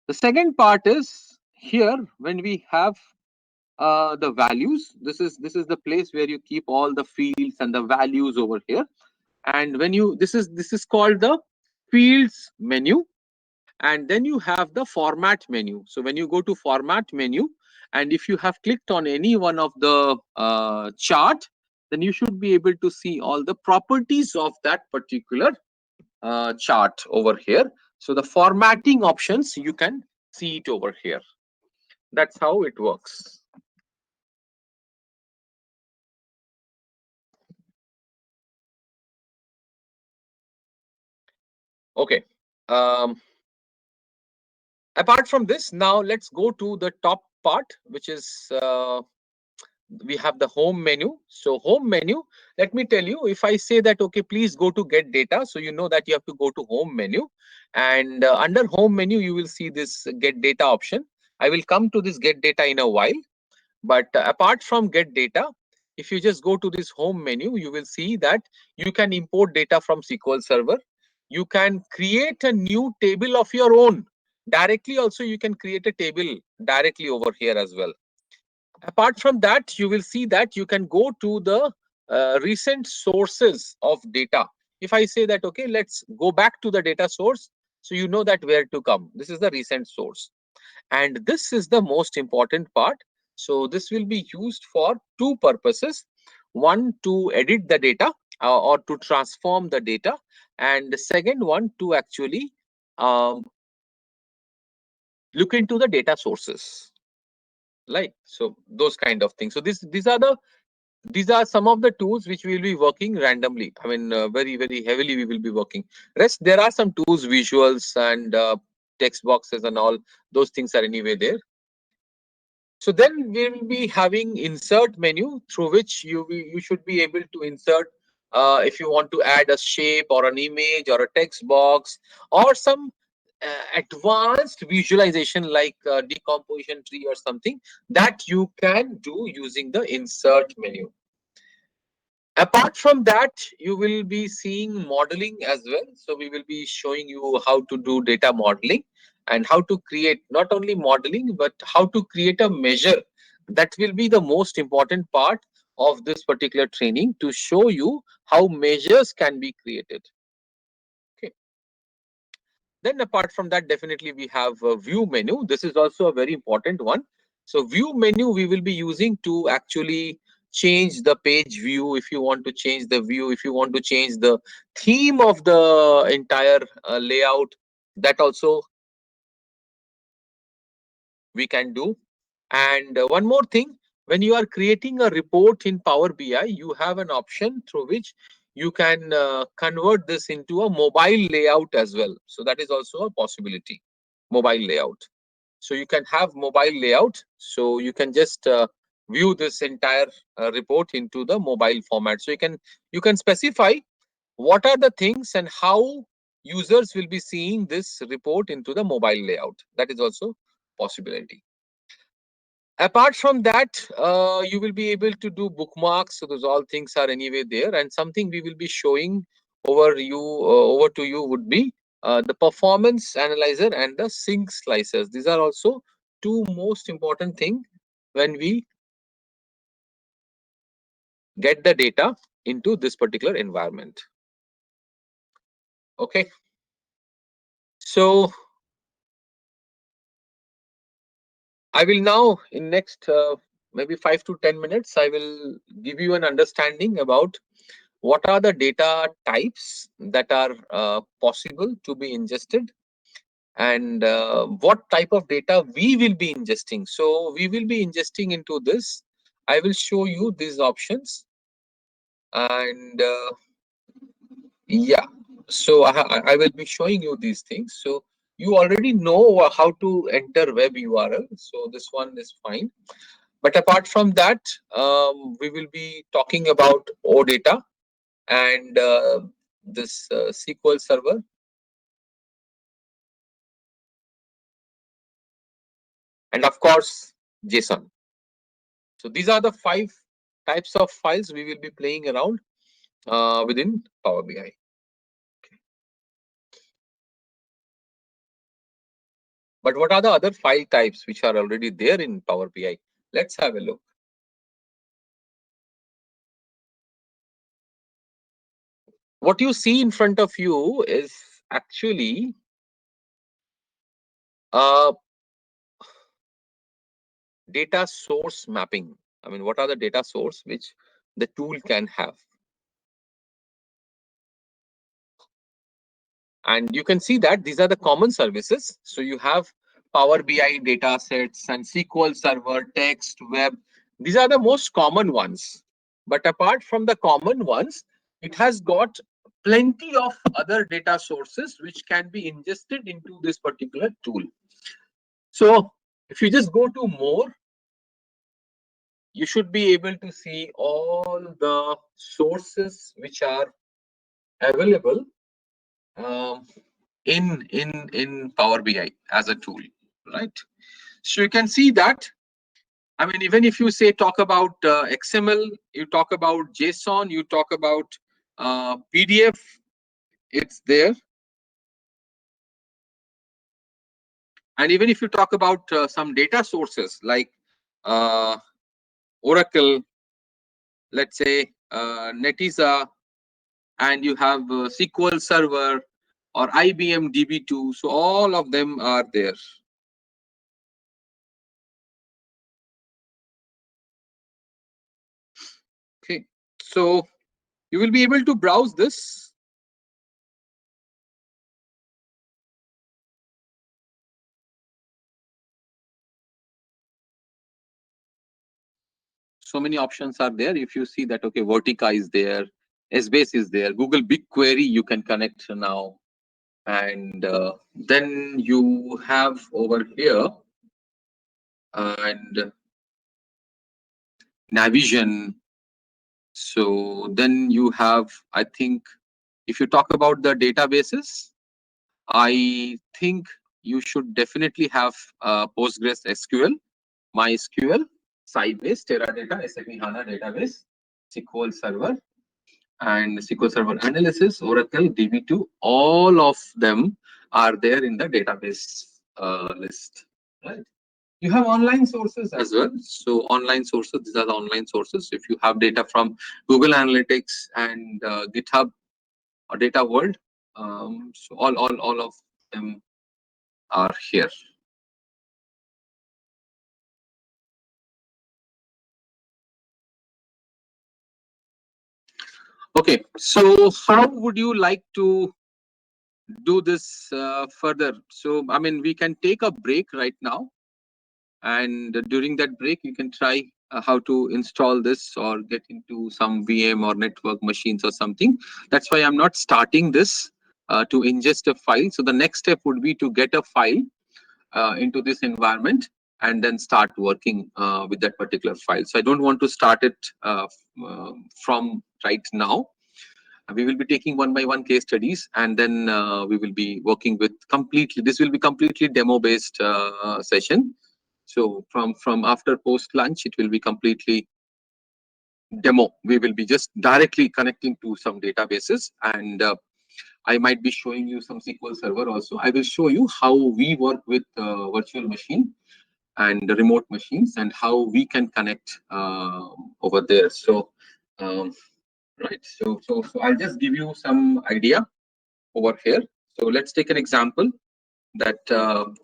The second part is here when we have the values. This is the place where you keep all the fields and the values over here. And when you this is called the fields menu. And then you have the format menu. So when you go to format menu, and if you have clicked on any one of the chart, then you should be able to see all the properties of that particular chart over here. So the formatting options, you can see it over here. That's how it works. Okay. Apart from this, now let's go to the top part, which is we have the home menu. So home menu, let me tell you, if I say that, okay, please go to get data. So you know that you have to go to home menu, and under home menu, you will see this get data option. I will come to this get data in a while. But apart from get data, if you just go to this home menu, you will see that you can import data from SQL Server. You can create a new table of your own. Directly also, you can create a table directly over here as well. Apart from that, you will see that you can go to the recent sources of data. If I say that, okay, let's go back to the data source. So you know that where to come. This is the recent source. And this is the most important part. So this will be used for two purposes. One, to edit the data or to transform the data, and the second one to actually look into the data sources, right? So those kind of things. So these are some of the tools which we will be working randomly. I mean, very heavily we will be working. Rest, there are some tools, visuals and text boxes and all those things are anyway there. So then we will be having insert menu through which you should be able to insert if you want to add a shape or an image or a text box or some advanced visualization like decomposition tree or something that you can do using the insert menu. Apart from that, you will be seeing modeling as well. So we will be showing you how to do data modeling and how to create not only modeling, but how to create a measure. That will be the most important part of this particular training, to show you how measures can be created. Okay. Then apart from that, definitely we have a view menu. This is also a very important one. So view menu we will be using to actually change the page view. If you want to change the view, if you want to change the theme of the entire layout, that also we can do. And one more thing, when you are creating a report in Power BI, you have an option through which you can convert this into a mobile layout as well. So that is also a possibility, mobile layout. So you can have mobile layout. So you can just view this entire report into the mobile format. So you can specify what are the things and how users will be seeing this report into the mobile layout. That is also possibility. Apart from that, you will be able to do bookmarks. So those all things are anyway there. And something we will be showing over to you would be the performance analyzer and the sync slicers. These are also two most important things when we get the data into this particular environment. Okay. So I will now, in next maybe 5 to 10 minutes, I will give you an understanding about what are the data types that are possible to be ingested, and what type of data we will be ingesting. So we will be ingesting into this. I will show you these options, and yeah, so I will be showing you these things. So you already know how to enter web URL, so this one is fine. But apart from that, we will be talking about OData and this SQL Server. And of course, JSON. So these are the 5 types of files we will be playing around within Power BI. Okay. But what are the other 5 types which are already there in Power BI? Let's have a look. What you see in front of you is actually data source mapping. I mean, what are the data source which the tool can have? And you can see that these are the common services. So you have Power BI data sets and SQL Server, text, web. These are the most common ones. But apart from the common ones, it has got plenty of other data sources which can be ingested into this particular tool. So if you just go to more, you should be able to see all the sources which are available in Power BI as a tool, right? So you can see that. I mean, even if you say talk about XML, you talk about JSON, you talk about PDF, it's there. And even if you talk about some data sources like Oracle, let's say Netezza, and you have SQL Server or IBM DB2, so all of them are there. So you will be able to browse this. So many options are there. If you see that, okay, Vertica is there, Essbase is there, Google BigQuery you can connect now. And then you have over here and Navision. So then you have, I think, if you talk about the databases, I think you should definitely have Postgres SQL, MySQL, Sybase, Teradata, SAP HANA database, SQL Server, and SQL Server Analysis, Oracle, DB2. All of them are there in the database list, right? You have online sources as well. So online sources, these are the online sources. If you have data from Google Analytics and GitHub or Data World, so all of them are here. Okay, so how would you like to do this further? So, I mean, we can take a break right now. And during that break, you can try how to install this or get into some VM or network machines or something. That's why I'm not starting this to ingest a file. So the next step would be to get a file into this environment and then start working with that particular file. So I don't want to start it from right now. We will be taking one by one case studies, and then we will be working with completely, this will be completely demo based session. So from after post lunch, it will be completely demo. We will be just directly connecting to some databases, and I might be showing you some SQL Server also. I will show you how we work with virtual machine and remote machines and how we can connect over there. So right, so I'll just give you some idea over here. So let's take an example that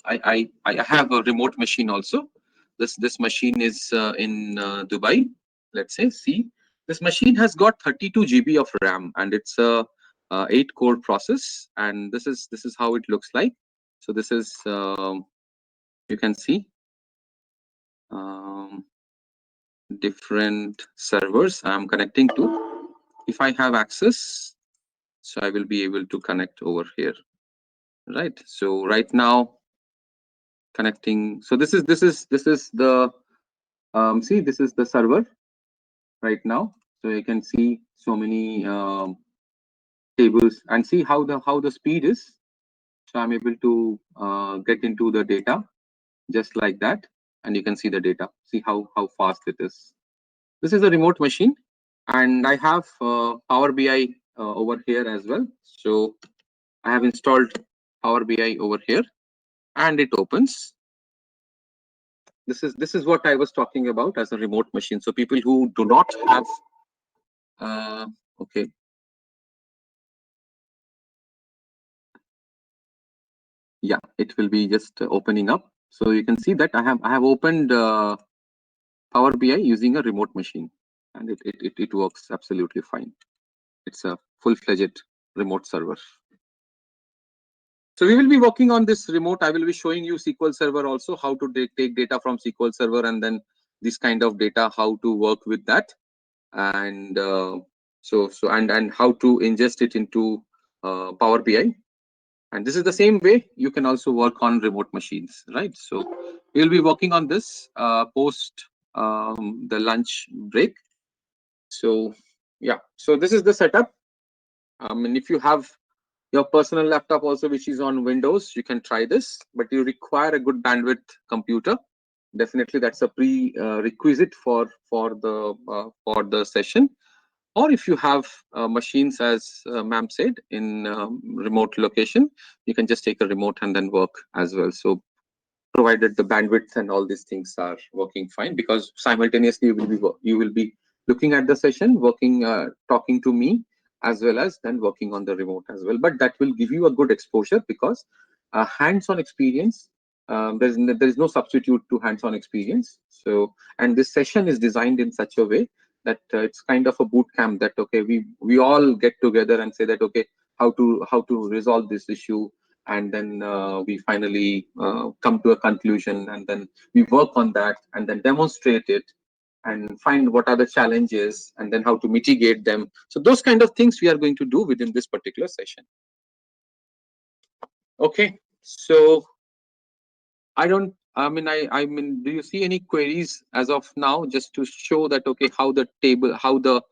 I have a remote machine also. This machine is in Dubai. Let's say, see, this machine has got 32 GB of RAM, and it's a 8-core process. And this is how it looks like. So this is you can see different servers I'm connecting to. If I have access, so I will be able to connect over here. Right. So right now, connecting. So this is the see, this is the server right now. So you can see so many tables and see how the speed is. So I'm able to get into the data just like that, and you can see the data. See how fast it is. This is a remote machine, and I have Power BI over here as well. So I have installed Power BI over here, and it opens. This is what I was talking about as a remote machine. So people who do not have okay. Yeah, it will be just opening up. So you can see that I have opened Power BI using a remote machine, and it works absolutely fine. It's a full-fledged remote server. So we will be working on this remote. I will be showing you SQL Server also, how to take data from SQL Server, and then this kind of data, how to work with that, and and how to ingest it into Power BI. And this is the same way you can also work on remote machines, right? So we'll be working on this post the lunch break. So yeah, so this is the setup. And if you have your personal laptop also, which is on Windows, you can try this, but you require a good bandwidth computer. Definitely, that's a prerequisite for the session. Or if you have machines, as ma'am said, in remote location, you can just take a remote and then work as well. So provided the bandwidth and all these things are working fine, because simultaneously you will be looking at the session, working, talking to me, as well as then working on the remote as well. But that will give you a good exposure, because hands-on experience, there is no substitute to hands-on experience. So, and this session is designed in such a way that it's kind of a boot camp that, okay, we all get together and say that, okay, how to resolve this issue, and then we finally come to a conclusion, and then we work on that and then demonstrate it and find what are the challenges and then how to mitigate them. So those kind of things we are going to do within this particular session. Okay, so I mean, do you see any queries as of now, just to show that, okay, how the table, how the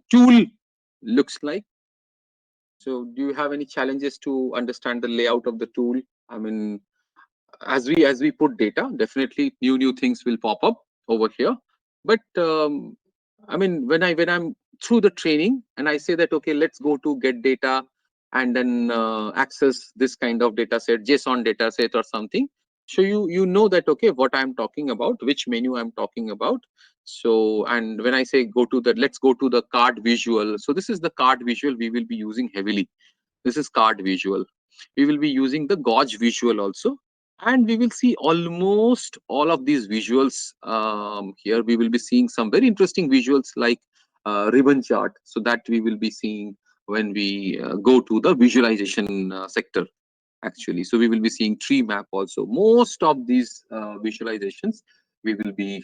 tool looks like? So do you have any challenges to understand the layout of the tool? I mean, as we put data, definitely new things will pop up over here. But I mean, when I'm through the training and I say that, okay, let's go to get data and then access this kind of data set, JSON data set or something. So you know that, okay, what I'm talking about, which menu I'm talking about. So, and when I say go to the, let's go to the card visual. So this is the card visual we will be using heavily. This is card visual. We will be using the gauge visual also. And we will see almost all of these visuals here. We will be seeing some very interesting visuals like ribbon chart. So that we will be seeing when we go to the visualization sector, actually. So we will be seeing tree map also. Most of these visualizations we will be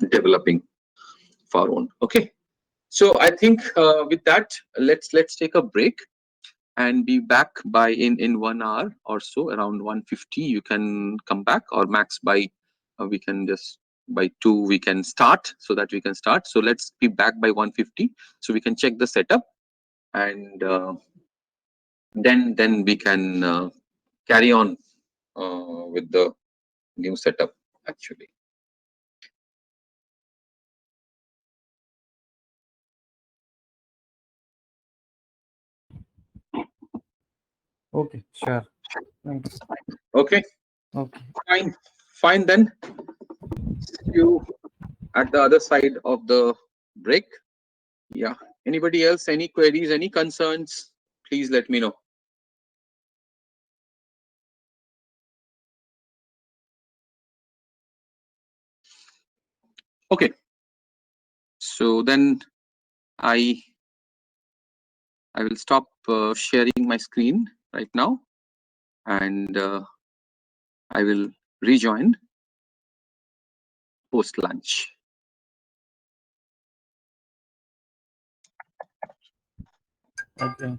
developing for our own. Okay. So I think with that, let's take a break and be back by in 1 hour or so, around 1:50. You can come back, or max by we can just by 2 we can start, so that we can start. So let's be back by 1:50 so we can check the setup, and then we can carry on with the new setup, actually. Okay, sure. Thanks. Okay, Okay. fine then. See you at the other side of the break. Yeah. Anybody else? Any queries? Any concerns? Please let me know. Okay. So then I will stop sharing my screen right now, and I will rejoin post lunch. Okay.